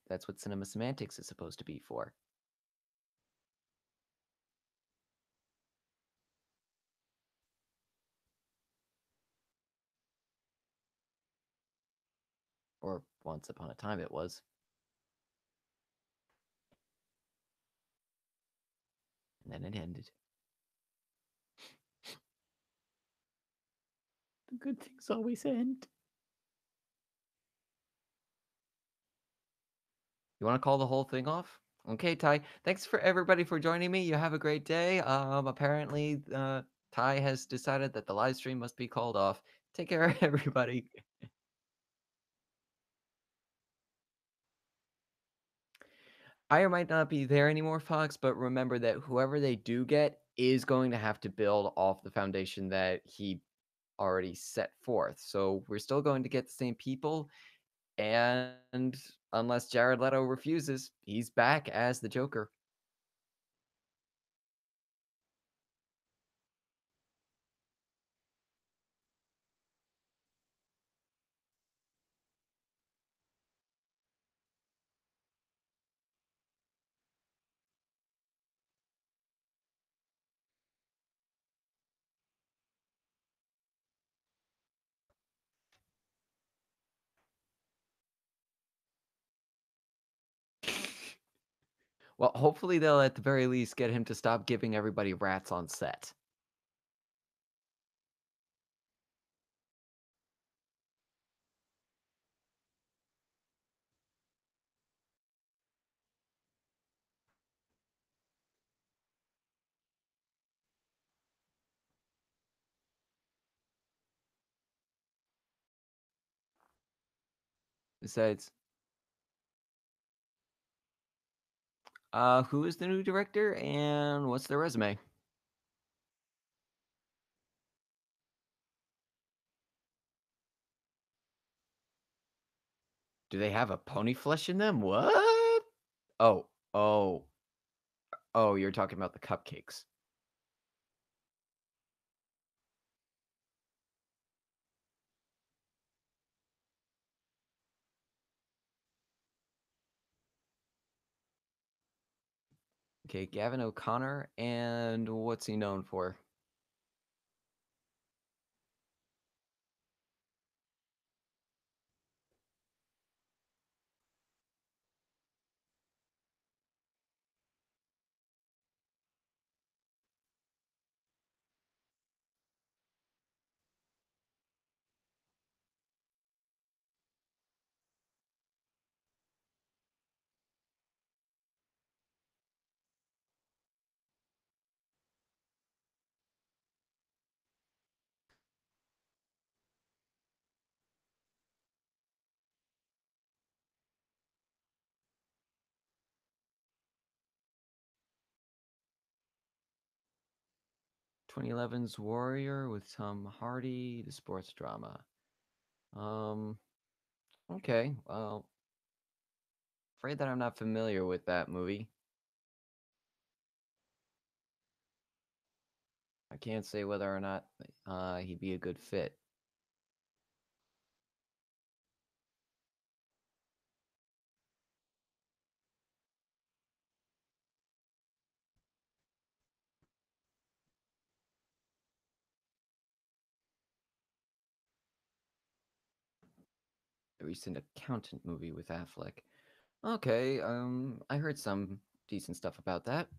That's what cinema semantics is supposed to be for. Or once upon a time it was, and then it ended. The good things always end. You want to call the whole thing off? Okay, Ty. Thanks for everybody for joining me. You have a great day. Apparently, Ty has decided that the live stream must be called off. Take care, everybody. I might not be there anymore, Fox, but remember that whoever they do get is going to have to build off the foundation that he already set forth. So we're still going to get the same people. And unless Jared Leto refuses, he's back as the Joker. Well, hopefully they'll at the very least get him to stop giving everybody rats on set. Besides, who is the new director and what's their resume? Do they have a pony flesh in them? What? Oh, oh, oh, you're talking about the cupcakes. Okay, Gavin O'Connor, and what's he known for? Twenty 2011's Warrior with Tom Hardy, the sports drama. Um, okay, well, afraid that I'm not familiar with that movie. I can't say whether or not he'd be a good fit. The recent accountant movie with Affleck. Okay, I heard some decent stuff about that.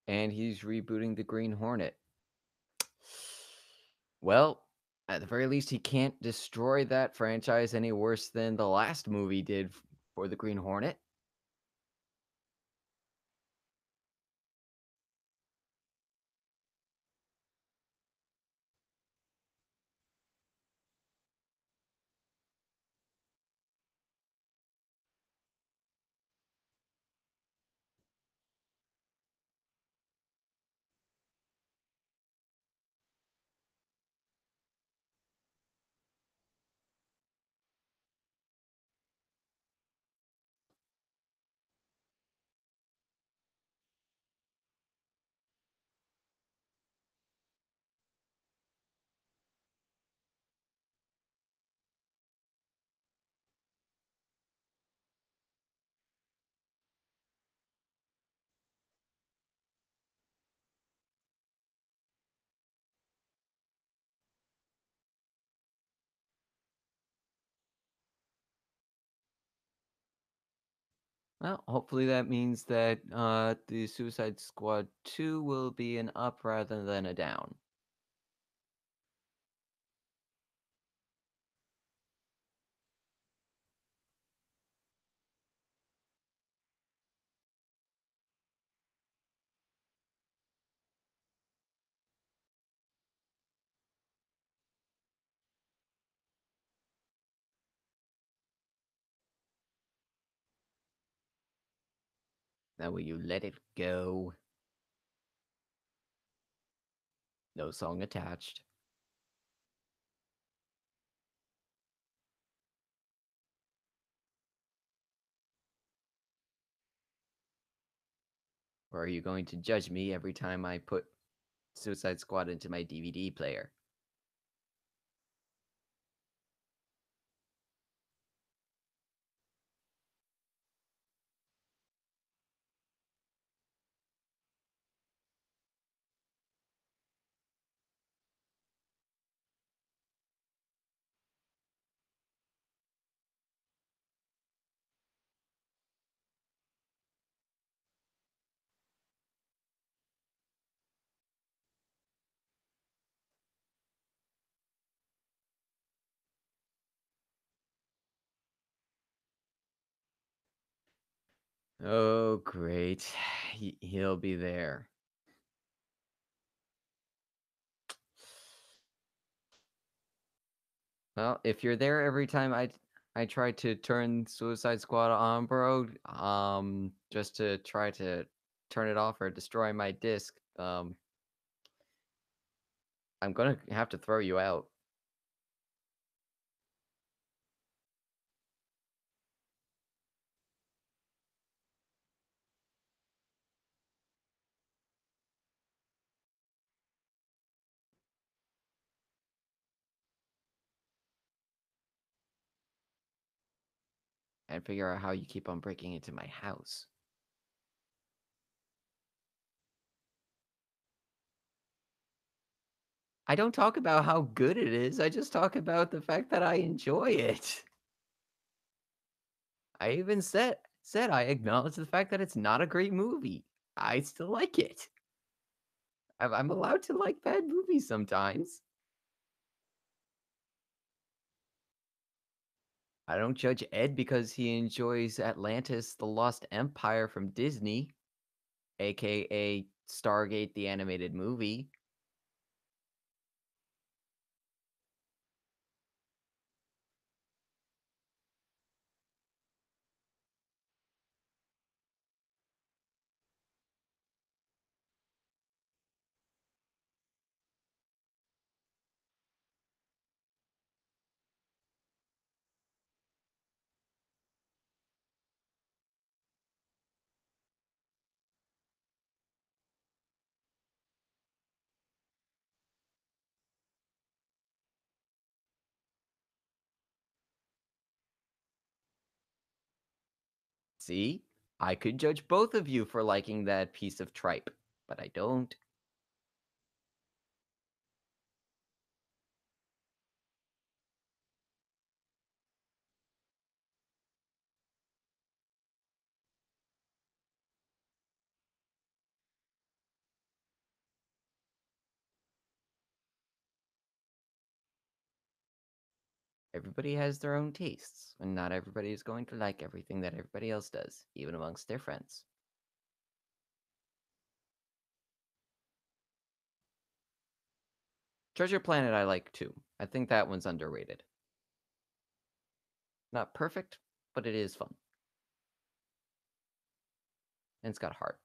And he's rebooting the Green Hornet. Well, at the very least, he can't destroy that franchise any worse than the last movie did for the Green Hornet. Well, hopefully that means that the Suicide Squad 2 will be an up rather than a down. Now will you let it go? No song attached. Or are you going to judge me every time I put Suicide Squad into my DVD player? Oh, great. He'll be there. Well, if you're there every time I try to turn Suicide Squad on, bro, just to try to turn it off or destroy my disc, I'm gonna have to throw you out and figure out how you keep on breaking into my house. I don't talk about how good it is. I just talk about the fact that I enjoy it. I even said I acknowledge the fact that it's not a great movie. I still like it. I'm allowed to like bad movies sometimes. I don't judge Ed because he enjoys Atlantis, the Lost Empire from Disney, aka Stargate the animated movie. See? I could judge both of you for liking that piece of tripe, but I don't. Everybody has their own tastes, and not everybody is going to like everything that everybody else does, even amongst their friends. Treasure Planet I like too. I think that one's underrated. Not perfect, but it is fun. And it's got heart.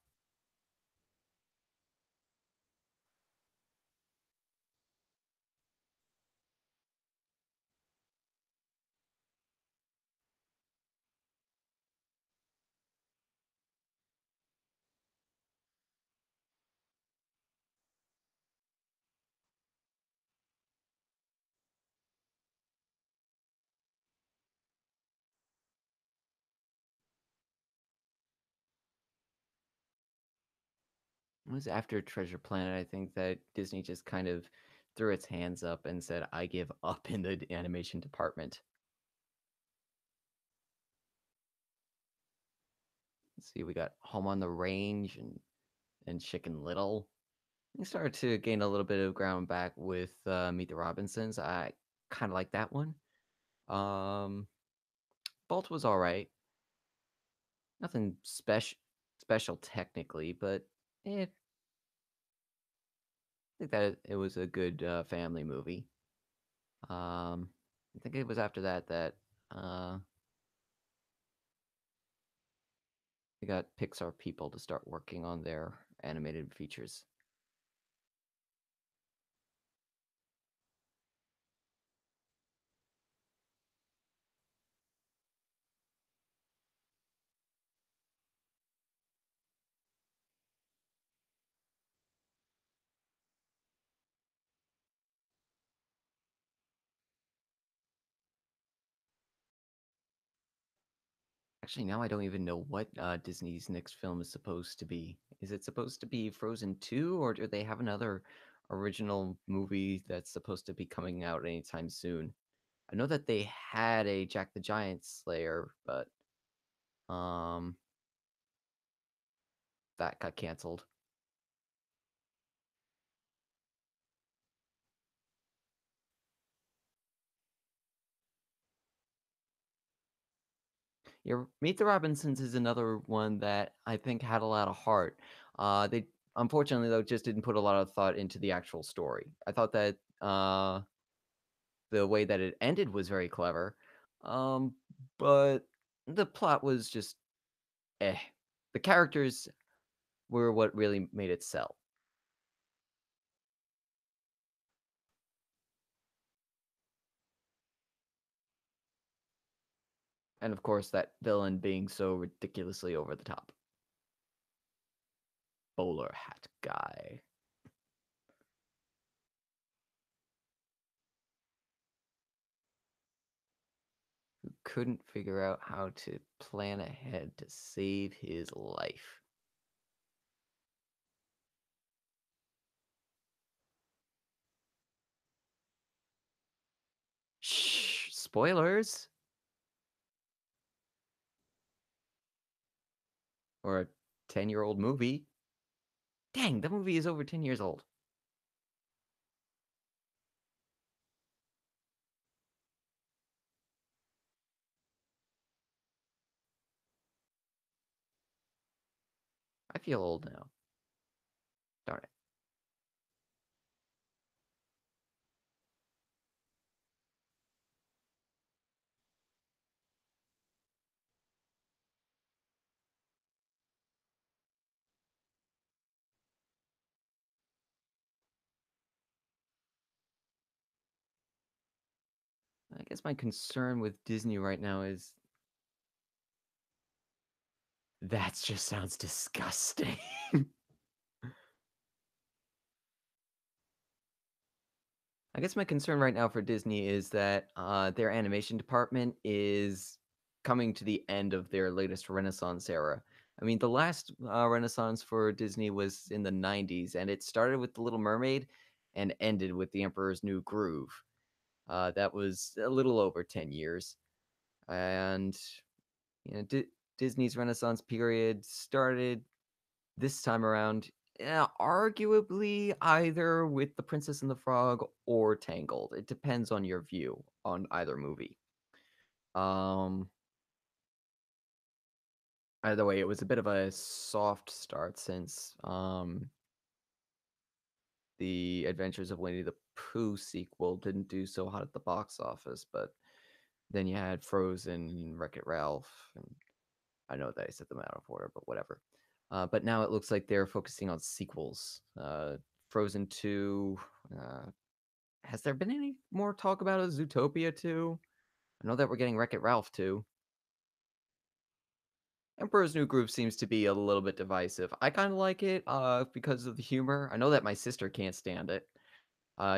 It was after Treasure Planet, I think, that Disney just kind of threw its hands up and said, I give up in the animation department. Let's see, we got Home on the Range and Chicken Little. We started to gain a little bit of ground back with Meet the Robinsons. I kind of like that one. Um, Bolt was all right. Nothing special technically, but I think that it was a good family movie. I think it was after that that They got Pixar people to start working on their animated features. Actually, now I don't even know what Disney's next film is supposed to be. Is it supposed to be Frozen 2, or do they have another original movie that's supposed to be coming out anytime soon? I know that they had a Jack the Giant Slayer, but um, that got canceled. Yeah, Meet the Robinsons is another one that I think had a lot of heart. They unfortunately though just didn't put a lot of thought into the actual story. I thought that the way that it ended was very clever, um, but the plot was just eh. The characters were what really made it sell, and of course that villain being so ridiculously over the top. Bowler hat guy who couldn't figure out how to plan ahead to save his life. Shh, spoilers. Or a 10-year-old movie. Dang, the movie is over 10 years old. I feel old now. Darn it. I guess my concern with Disney right now is that just sounds disgusting. I guess my concern right now for Disney is that their animation department is coming to the end of their latest Renaissance era. I mean, the last Renaissance for Disney was in the 90s, and it started with The Little Mermaid and ended with The Emperor's New Groove. That was a little over 10 years. And you know, Disney's Renaissance period started this time around, yeah, arguably either with The Princess and the Frog or Tangled. It depends on your view on either movie. Um, Either way, it was a bit of a soft start since the Adventures of Winnie the Pooh sequel didn't do so hot at the box office, but then you had Frozen and Wreck-It Ralph, and I know that I set them out of order, but whatever. But now it looks like they're focusing on sequels. Frozen 2. Has there been any more talk about a Zootopia 2? I know that we're getting Wreck-It Ralph 2. Emperor's New Groove seems to be a little bit divisive. I kind of like it because of the humor. I know that my sister can't stand it.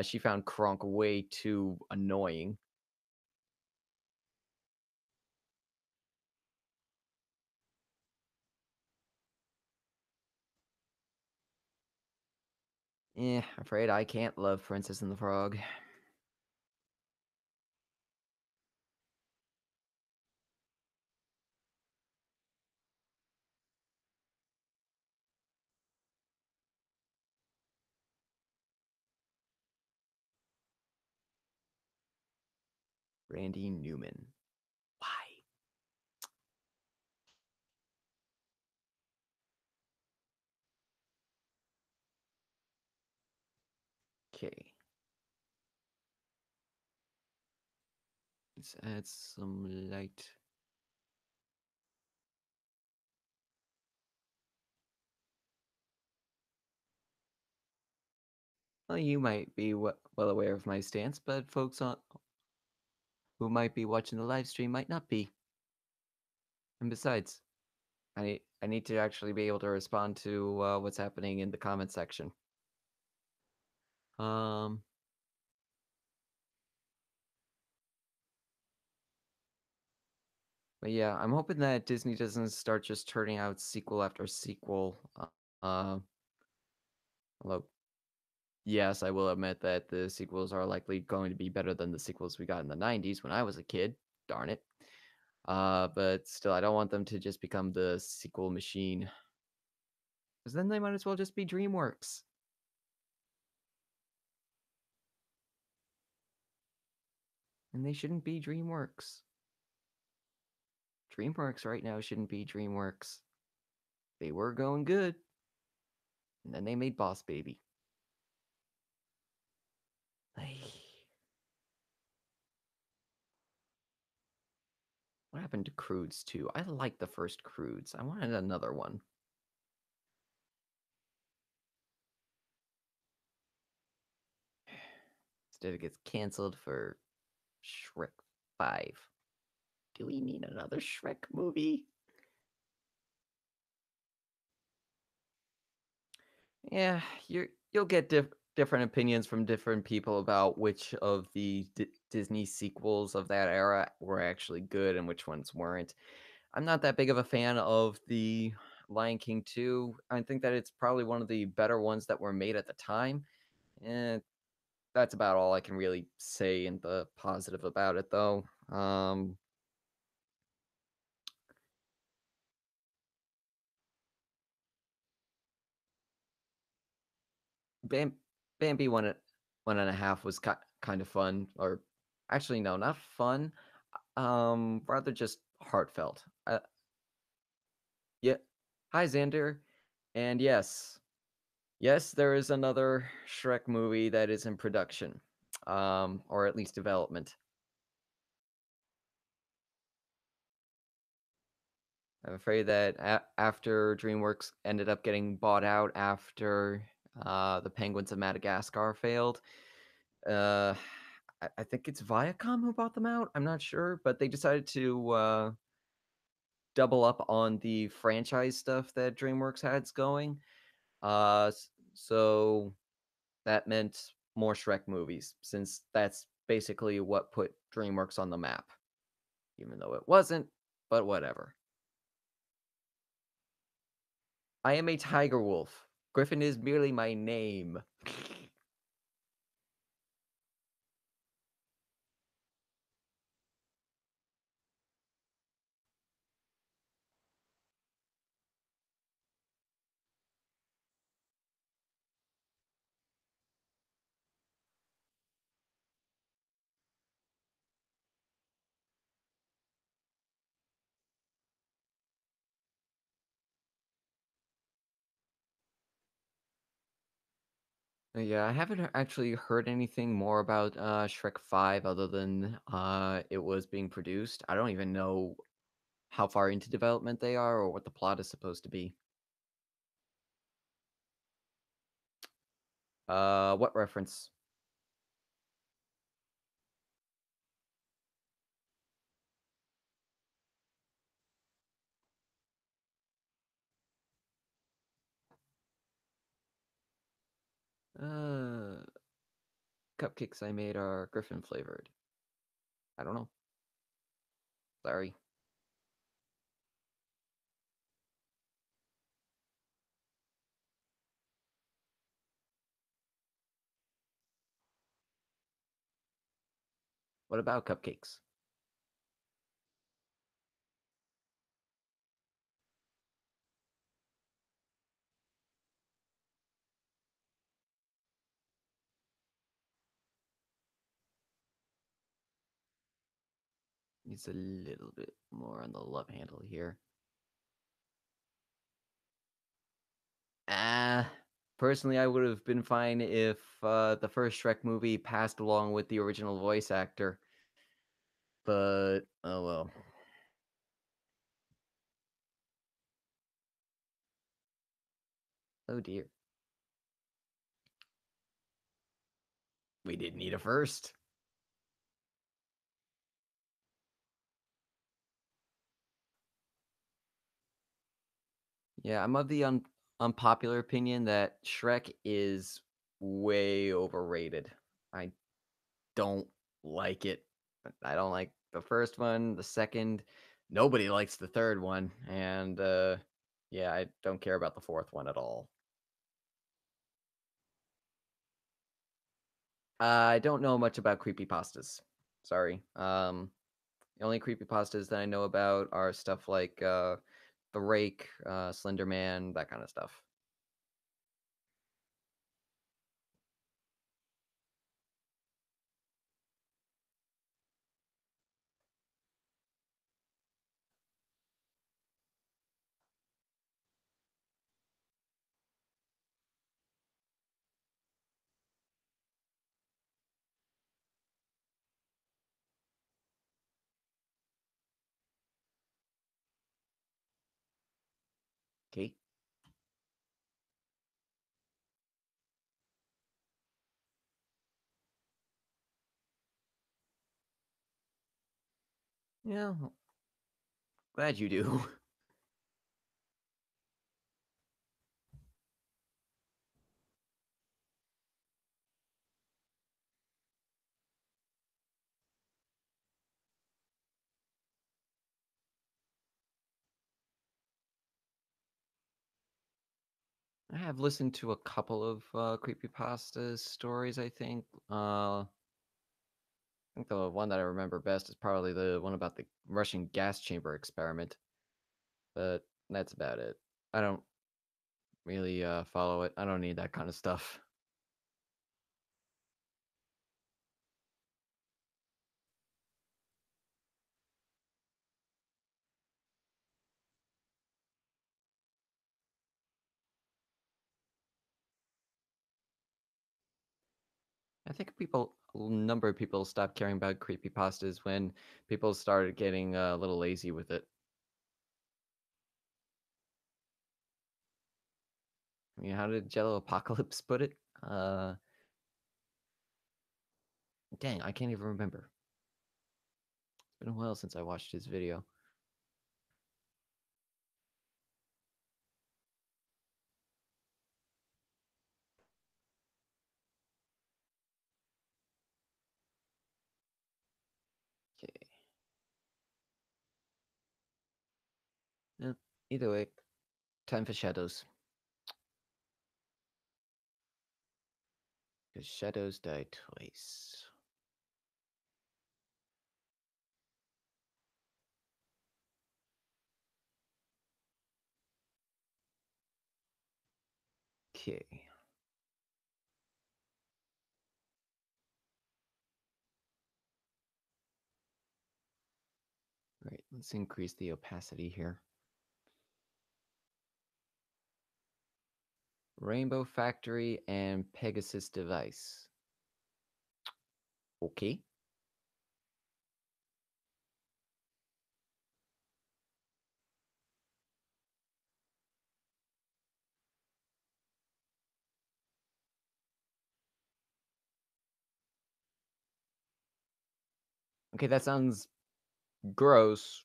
She found Kronk way too annoying. Afraid I can't love Princess and the Frog. Randy Newman. Why? Okay. Let's add some light. Well, you might be well aware of my stance, but folks who might be watching the live stream might not be. And besides, I need to actually be able to respond to what's happening in the comment section. Um, but yeah, I'm hoping that Disney doesn't start just turning out sequel after sequel. Uh, although, yes, I will admit that the sequels are likely going to be better than the sequels we got in the '90s when I was a kid. Darn it. But still, I don't want them to just become the sequel machine, because then they might as well just be DreamWorks, and they shouldn't be DreamWorks. DreamWorks right now shouldn't be DreamWorks. They were going good, and then they made Boss Baby. What happened to Crudes 2? I like the first Crudes. I wanted another one. Instead, it gets canceled for Shrek 5. Do we need another Shrek movie? Yeah, you'll get different opinions from different people about which of the Disney sequels of that era were actually good and which ones weren't. I'm not that big of a fan of the Lion King 2. I think that it's probably one of the better ones that were made at the time. And that's about all I can really say in the positive about it, though. Bam- Bambi 1.5 was kind of fun, or actually no, not fun. Rather just heartfelt. Yeah. Hi, Xander. And yes, there is another Shrek movie that is in production, or at least development. I'm afraid that after DreamWorks ended up getting bought out after the Penguins of Madagascar failed, uh, I think it's Viacom who bought them out. I'm not sure, but they decided to double up on the franchise stuff that DreamWorks had going. So that meant more Shrek movies, since that's basically what put DreamWorks on the map, even though it wasn't, but whatever. I am a tiger wolf. Griffin is merely my name. Yeah, I haven't actually heard anything more about Shrek 5 other than it was being produced. I don't even know how far into development they are or what the plot is supposed to be. What reference? Uh, Cupcakes I made are Griffin flavored. I don't know. Sorry. What about cupcakes? Needs a little bit more on the love handle here. Ah, personally, I would have been fine if the first Shrek movie passed along with the original voice actor. But oh well. Oh dear. We didn't need a first. Yeah, I'm of the unpopular opinion that Shrek is way overrated. I don't like it. I don't like the first one, the second. Nobody likes the third one, and yeah, I don't care about the fourth one at all. I don't know much about creepypastas. Sorry. The only creepypastas that I know about are stuff like The Rake, Slender Man, that kind of stuff. Okay. Yeah, glad you do. I have listened to a couple of creepypasta stories, I think. I think the one that I remember best is probably the one about the Russian gas chamber experiment, but that's about it. I don't really follow it. I don't need that kind of stuff. I think a number of people stopped caring about creepypastas when people started getting a little lazy with it. I mean, how did Jello Apocalypse put it? Uh, Dang, I can't even remember. It's been a while since I watched his video. Okay. Either way, time for shadows. Because shadows die twice. Okay. Right, let's increase the opacity here. Rainbow Factory and Pegasus device. Okay. Okay, that sounds gross.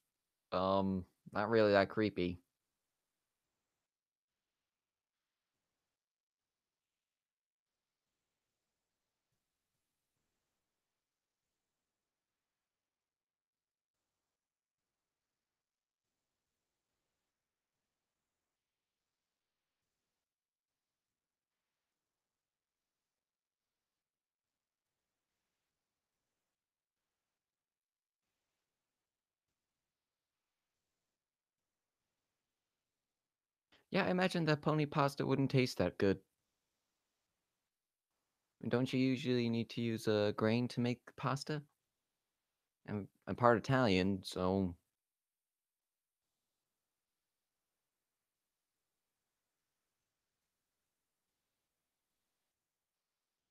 Not really that creepy. Yeah, I imagine that pony pasta wouldn't taste that good. Don't you usually need to use a grain to make pasta? I'm part Italian, so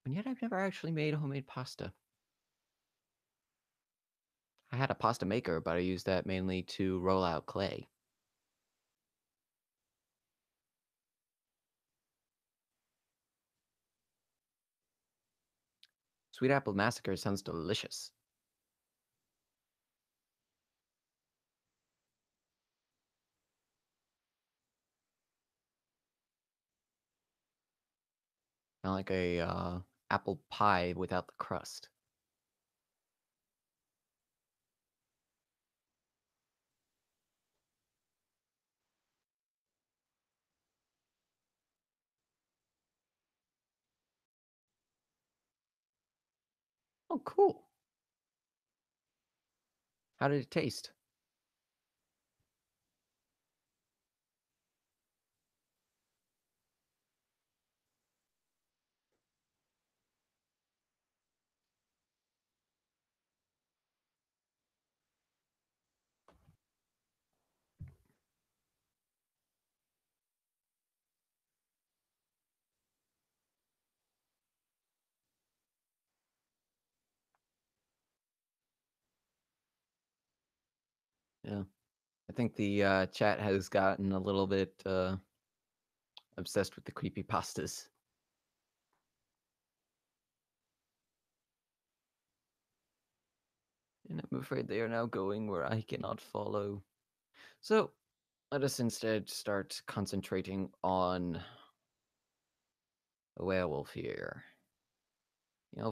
and yet I've never actually made homemade pasta. I had a pasta maker, but I used that mainly to roll out clay. Sweet Apple Massacre sounds delicious. Kinda like a, apple pie without the crust. Oh, cool. How did it taste? Yeah. I think the, chat has gotten a little bit, obsessed with the creepy pastas, and I'm afraid they are now going where I cannot follow. So, let us instead start concentrating on a werewolf here.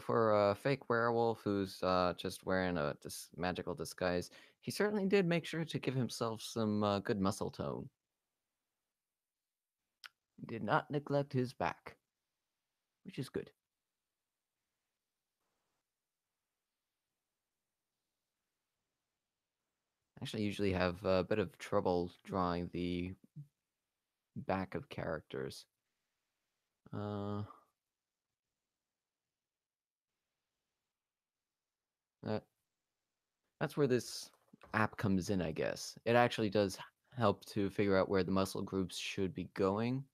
For a fake werewolf who's just wearing a magical disguise, he certainly did make sure to give himself some good muscle tone. He did not neglect his back, which is good. Actually, I usually have a bit of trouble drawing the back of characters. Uh, that that's where this app comes in, I guess. It actually does help to figure out where the muscle groups should be going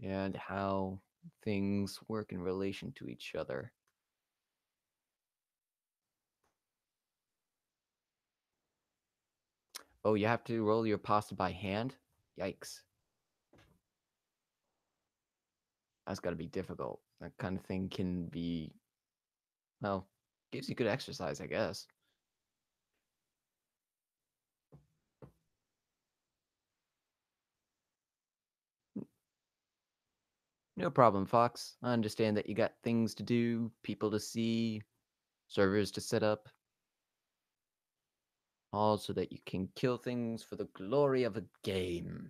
and how things work in relation to each other. Oh, you have to roll your pasta by hand? Yikes. That's got to be difficult. That kind of thing can be, well, gives you good exercise, I guess. No problem, Fox. I understand that you got things to do, people to see, servers to set up, all so that you can kill things for the glory of a game.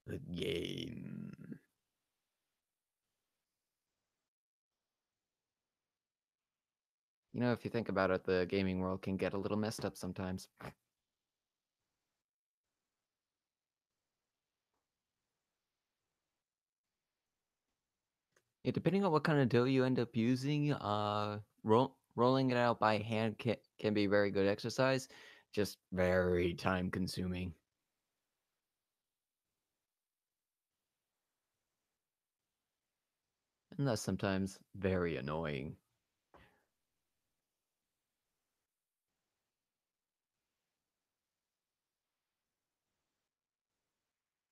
The game. If you think about it, the gaming world can get a little messed up sometimes. Yeah, depending on what kind of dough you end up using, rolling it out by hand can be very good exercise, just very time consuming. And thus sometimes very annoying.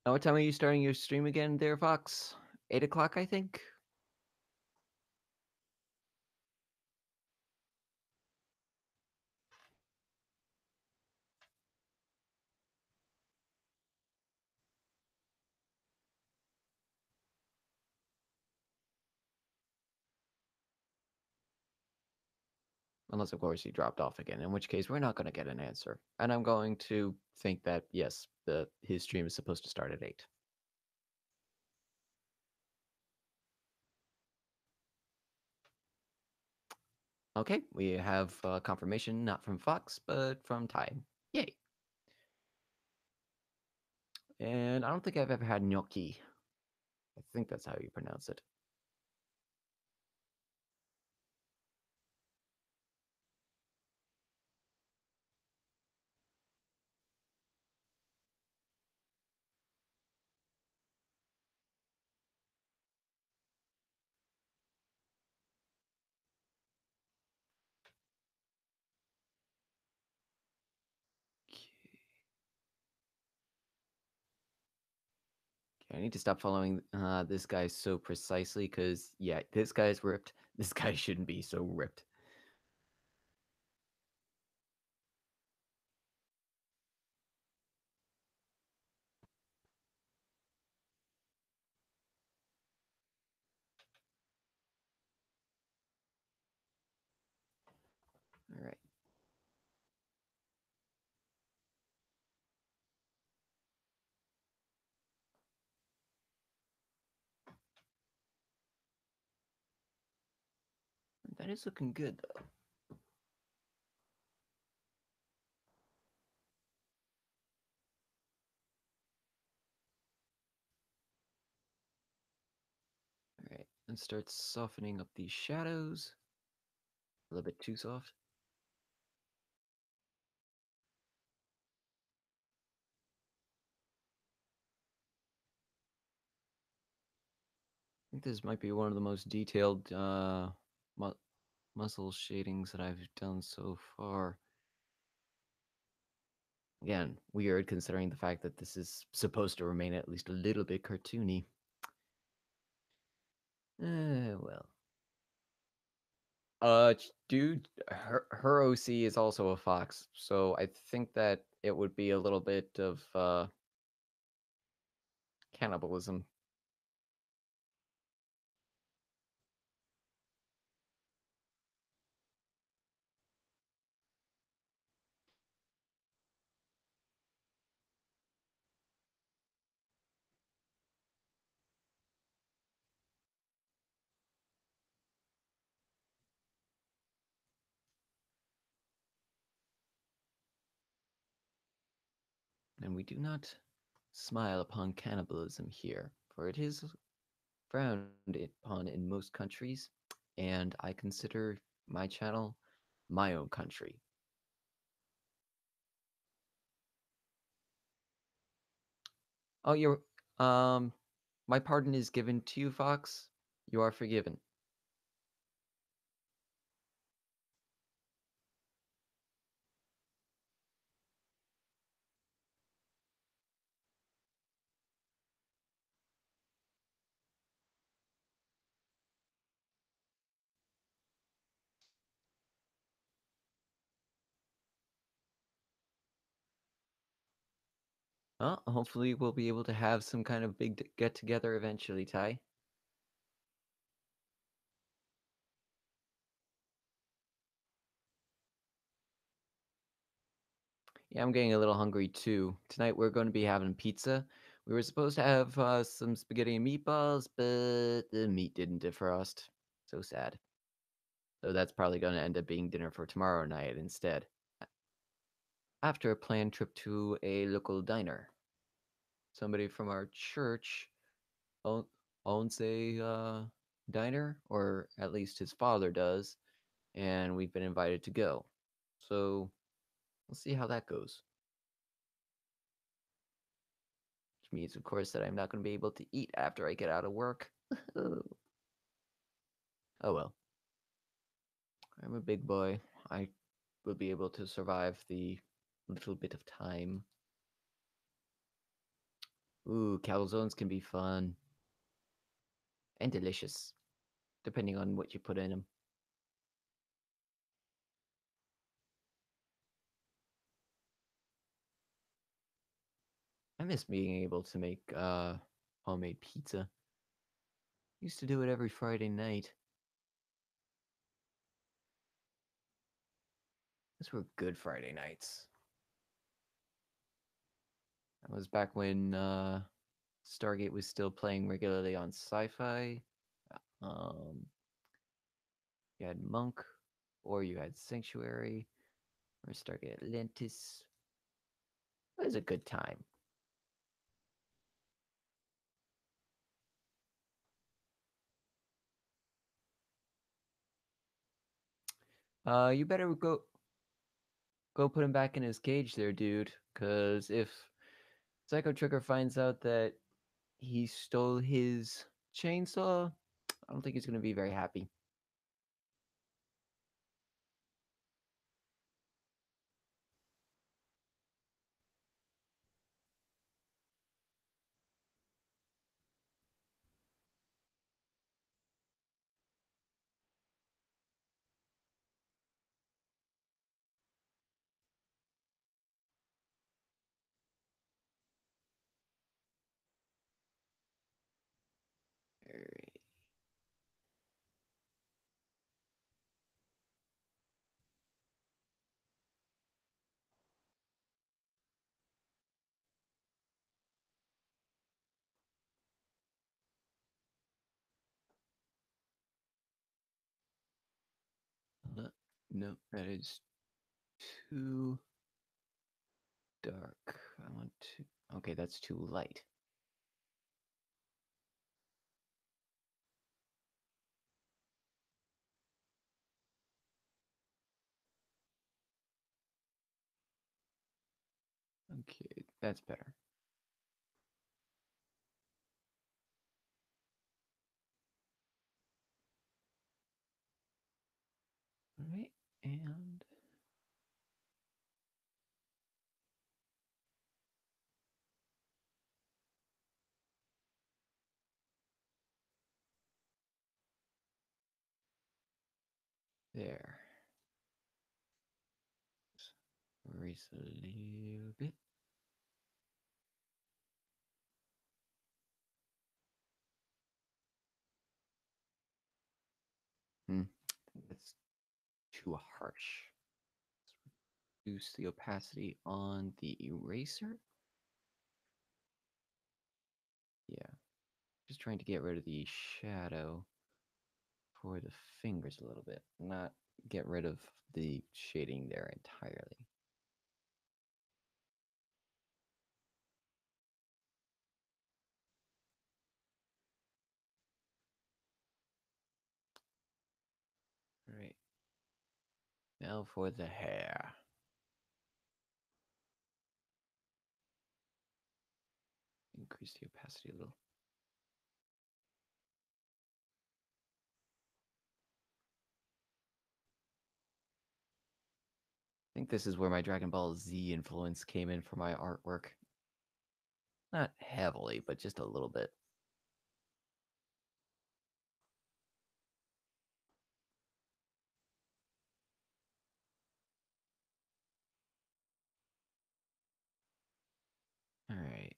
Now, what time are you starting your stream again there, Fox? 8 o'clock, I think? Unless, of course, he dropped off again, in which case we're not going to get an answer. And I'm going to think that, yes, his stream is supposed to start at 8. Okay, we have confirmation not from Fox, but from Ty. Yay. And I don't think I've ever had gnocchi. I think that's how you pronounce it. I need to stop following this guy so precisely because, yeah, this guy's ripped. This guy shouldn't be so ripped. All right. That is looking good, though. All right. And start softening up these shadows. A little bit too soft. I think this might be one of the most detailed mu muscle shadings that I've done so far. Again, weird considering the fact that this is supposed to remain at least a little bit cartoony. Well. Dude, her OC is also a fox, so I think that it would be a little bit of cannibalism. And we do not smile upon cannibalism here, for it is frowned upon in most countries, and I consider my channel my own country. Oh, you're my pardon is given to you, Fox. You are forgiven. Well, hopefully we'll be able to have some kind of big get together eventually, Ty. Yeah, I'm getting a little hungry too. Tonight we're going to be having pizza. We were supposed to have some spaghetti and meatballs, but the meat didn't defrost. So sad. So that's probably going to end up being dinner for tomorrow night instead. After a planned trip to a local diner. Somebody from our church own, owns a diner, or at least his father does, and we've been invited to go. So we'll see how that goes. Which means, of course, that I'm not going to be able to eat after I get out of work. Oh well. I'm a big boy. I will be able to survive the little bit of time. Ooh, calzones can be fun and delicious, depending on what you put in them. I miss being able to make homemade pizza. Used to do it every Friday night. Those were good Friday nights. That was back when Stargate was still playing regularly on Sci-Fi. Um, you had Monk, or you had Sanctuary, or Stargate Atlantis. It was a good time. You better go put him back in his cage there, dude. Cause if Psycho Trigger finds out that he stole his chainsaw, I don't think he's gonna be very happy. No, that is too dark. I want to. Okay, that's too light. Okay, that's better. All right, and there. Erase a little bit. Hmm, that's too harsh. Reduce the opacity on the eraser. Yeah, just trying to get rid of the shadow for the fingers a little bit, not get rid of the shading there entirely. All right, now for the hair. Increase the opacity a little. I think this is where my Dragon Ball Z influence came in for my artwork. Not heavily, but just a little bit. All right.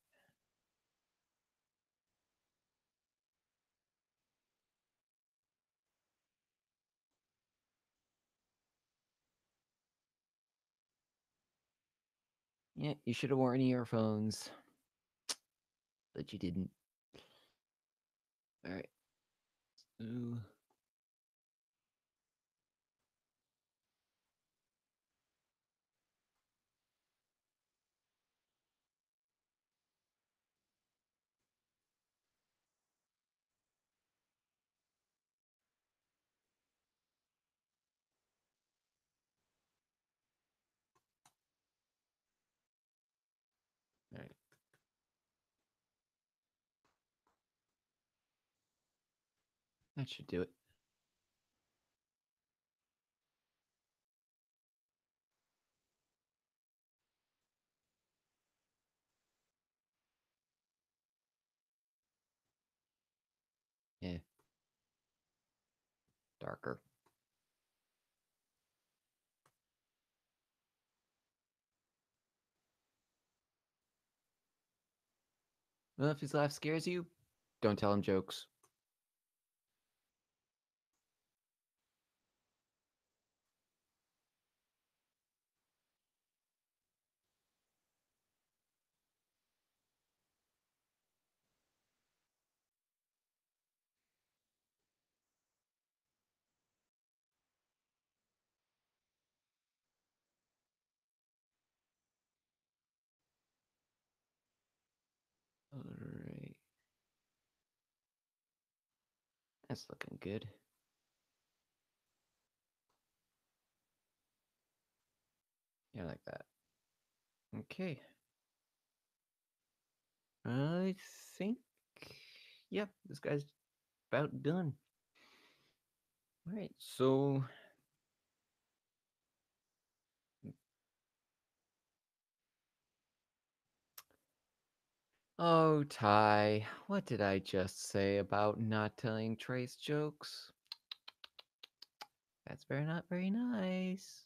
Yeah, you should have worn earphones, but you didn't. All right. Ooh. All right. That should do it. Yeah, darker. Well, if his laugh scares you, don't tell him jokes. All right. That's looking good. Yeah, I like that. Okay. I think, yeah, this guy's about done. All right, so oh, Ty, what did I just say about not telling Trace jokes? That's very not very nice.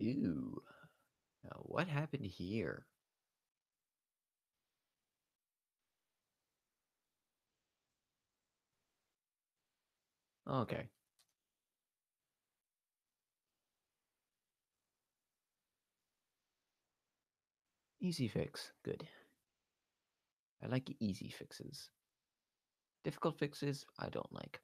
Ew. Now, what happened here? Okay. Easy fix. Good. I like easy fixes. Difficult fixes, I don't like.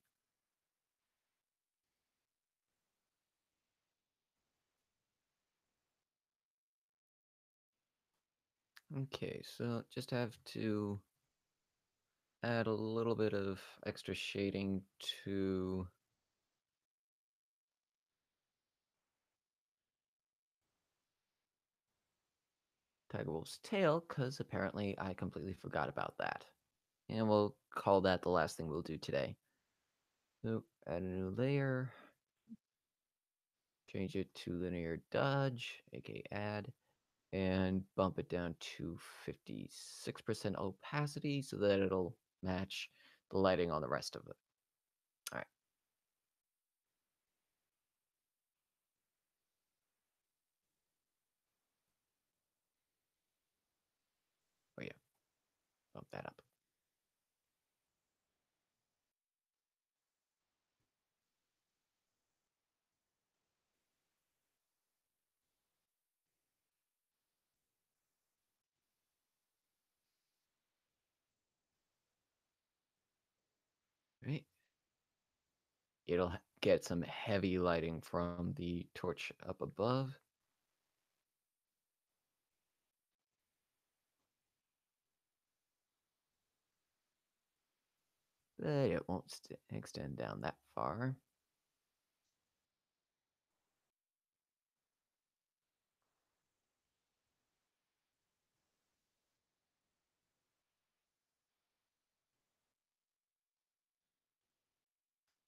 Okay, so just have to add a little bit of extra shading to Tiger Wolf's tail, because apparently I completely forgot about that. And we'll call that the last thing we'll do today. So add a new layer, change it to linear dodge, aka add, and bump it down to 56% opacity so that it'll match the lighting on the rest of it. All right. Oh yeah, bump that up. All right. It'll get some heavy lighting from the torch up above. But it won't extend down that far.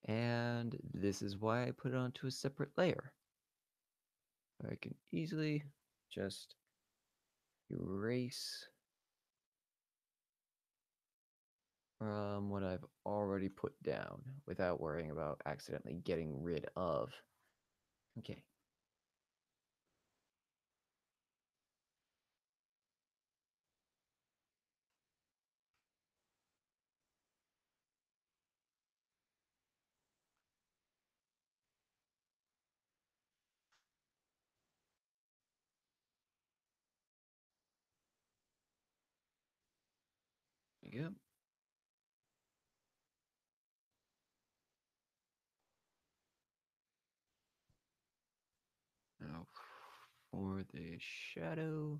And this is why I put it onto a separate layer. I can easily just erase from what I've already put down without worrying about accidentally getting rid of. Okay. There you go. Now for the shadow,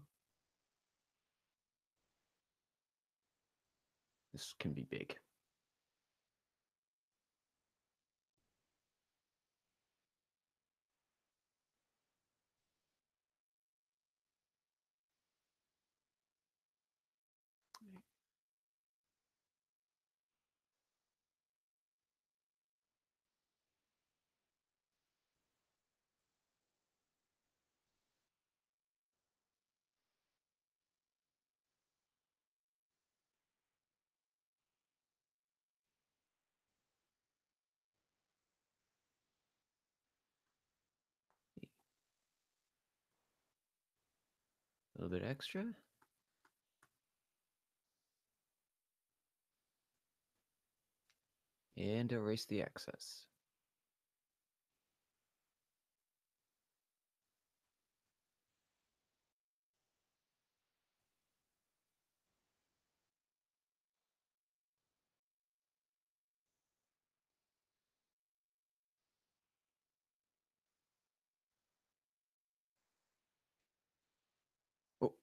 this can be big. A little bit extra. And erase the excess. Oh,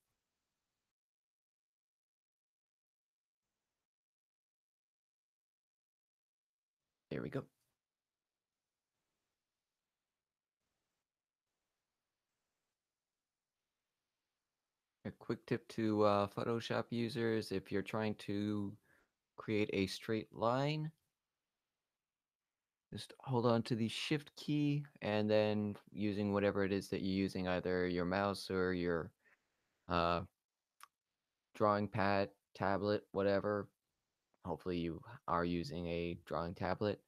there we go. A quick tip to Photoshop users, if you're trying to create a straight line, just hold on to the shift key and then using whatever it is that you're using, either your mouse or your uh, drawing pad, tablet, whatever. Hopefully you are using a drawing tablet,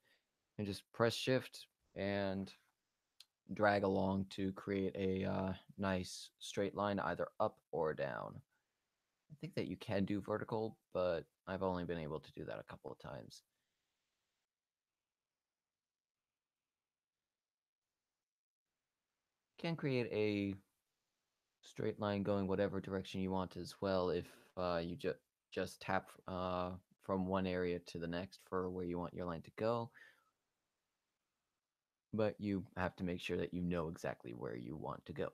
and just press shift and drag along to create a nice straight line either up or down. I think that you can do vertical, but I've only been able to do that a couple of times. Can create a straight line going whatever direction you want as well if you just tap from one area to the next for where you want your line to go. But you have to make sure that you know exactly where you want to go.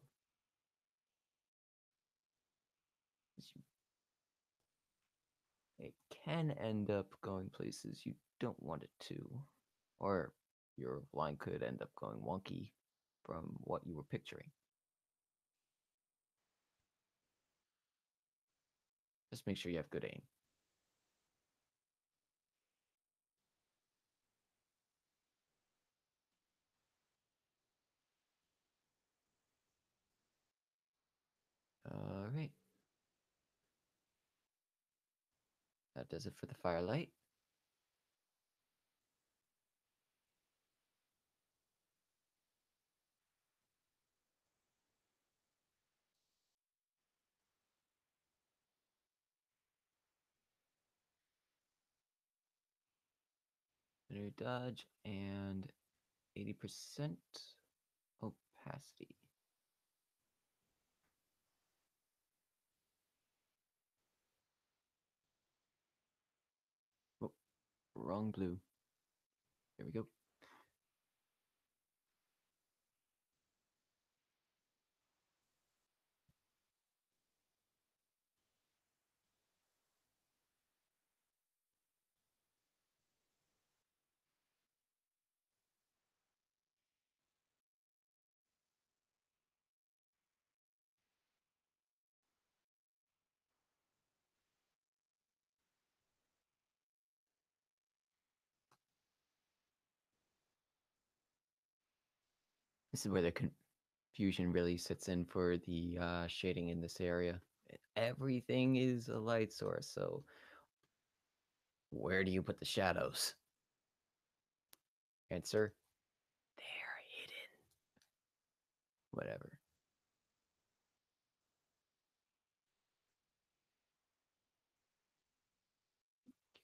It can end up going places you don't want it to, or your line could end up going wonky from what you were picturing. Just make sure you have good aim. All right. That does it for the firelight. Linear dodge and 80% opacity. Oh, wrong blue. Here we go. This is where the confusion really sits in for the shading in this area. Everything is a light source, so where do you put the shadows? Answer, they're hidden. Whatever.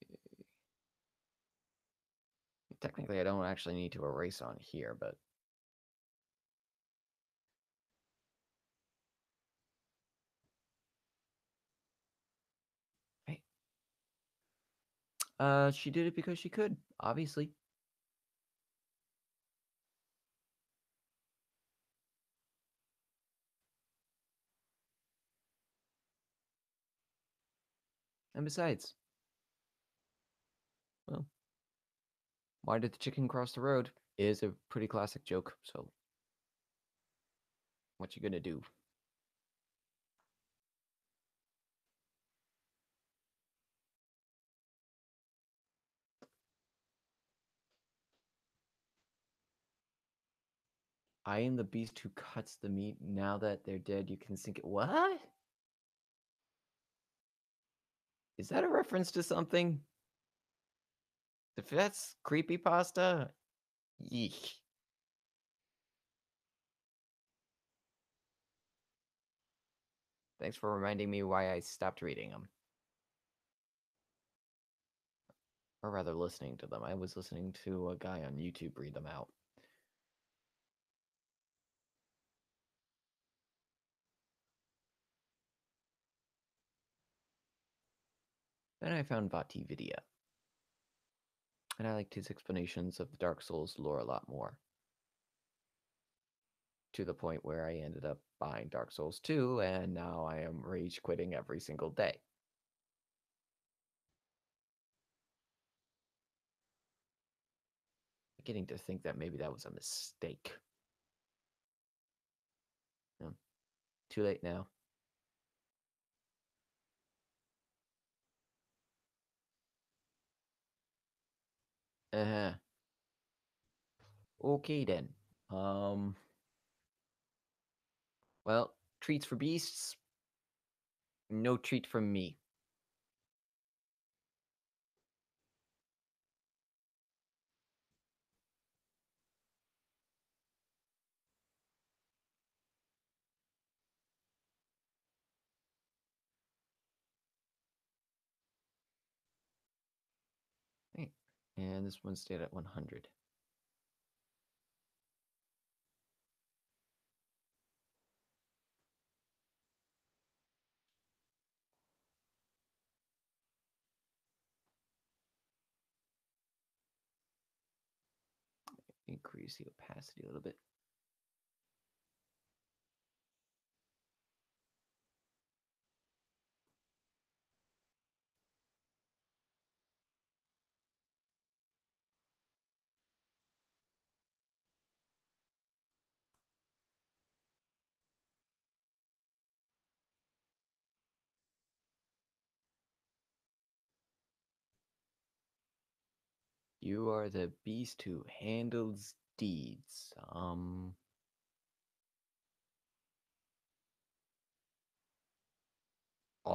Okay. Technically, I don't actually need to erase on here, but hey, she did it because she could, obviously. And besides, well, why did the chicken cross the road? Is a pretty classic joke. So, what you gonna do? I am the beast who cuts the meat. Now that they're dead, you can sink it. What? Is that a reference to something? If that's creepy pasta, yeek. Thanks for reminding me why I stopped reading them. Or rather, listening to them. I was listening to a guy on YouTube read them out. Then I found Vati Vidya, and I liked his explanations of the Dark Souls lore a lot more. To the point where I ended up buying Dark Souls 2, and now I am rage quitting every single day. Beginning to think that maybe that was a mistake. No, too late now. Uh huh. Okay then. Um. Well, treats for beasts. No treat from me. Hey. And this one stayed at 100. reduce the opacity a little bit. You are the beast who handles deeds. All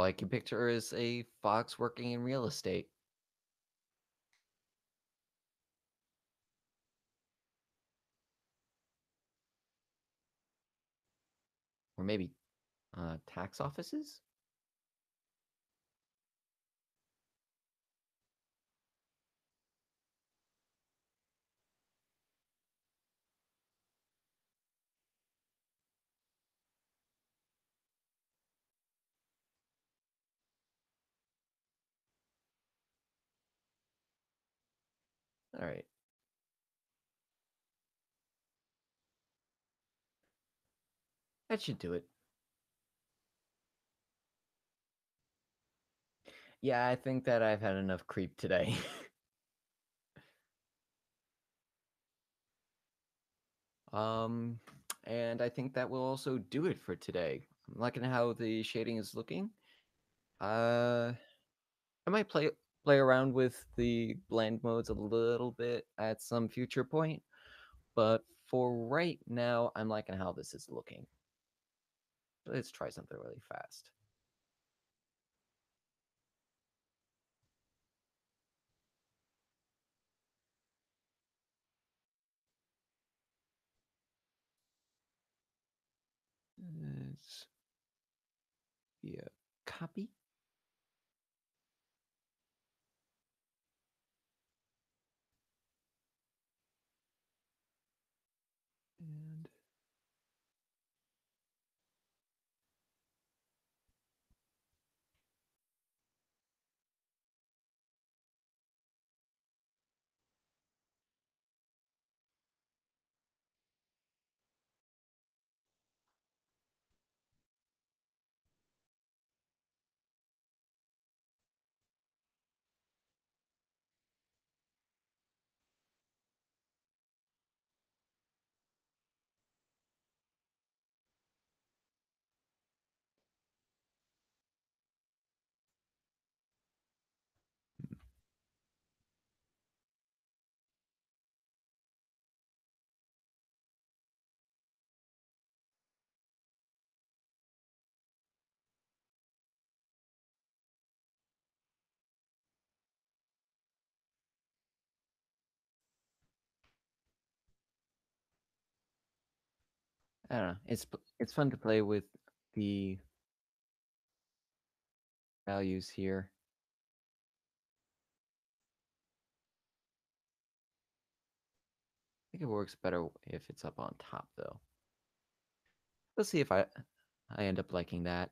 I can picture is a fox working in real estate. Or maybe tax offices? Alright, that should do it. Yeah, I think that I've had enough creep today. um, and I think that will also do it for today. I'm liking how the shading is looking. Uh, I might play around with the blend modes a little bit at some future point, but for right now, I'm liking how this is looking. Let's try something really fast. Let's yeah, copy and I don't know. It's fun to play with the values here. I think it works better if it's up on top though. Let's see if I end up liking that.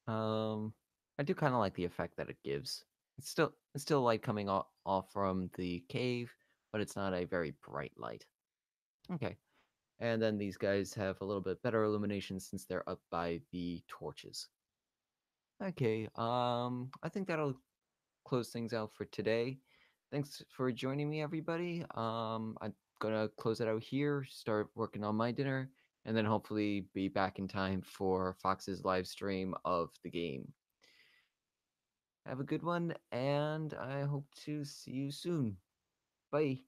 Um, I do kind of like the effect that it gives. It's still light coming off from the cave, but it's not a very bright light. Okay. And then these guys have a little bit better illumination since they're up by the torches. Okay, I think that'll close things out for today. Thanks for joining me, everybody. I'm gonna close it out here, start working on my dinner, and then hopefully be back in time for Fox's live stream of the game. Have a good one, and I hope to see you soon. Bye.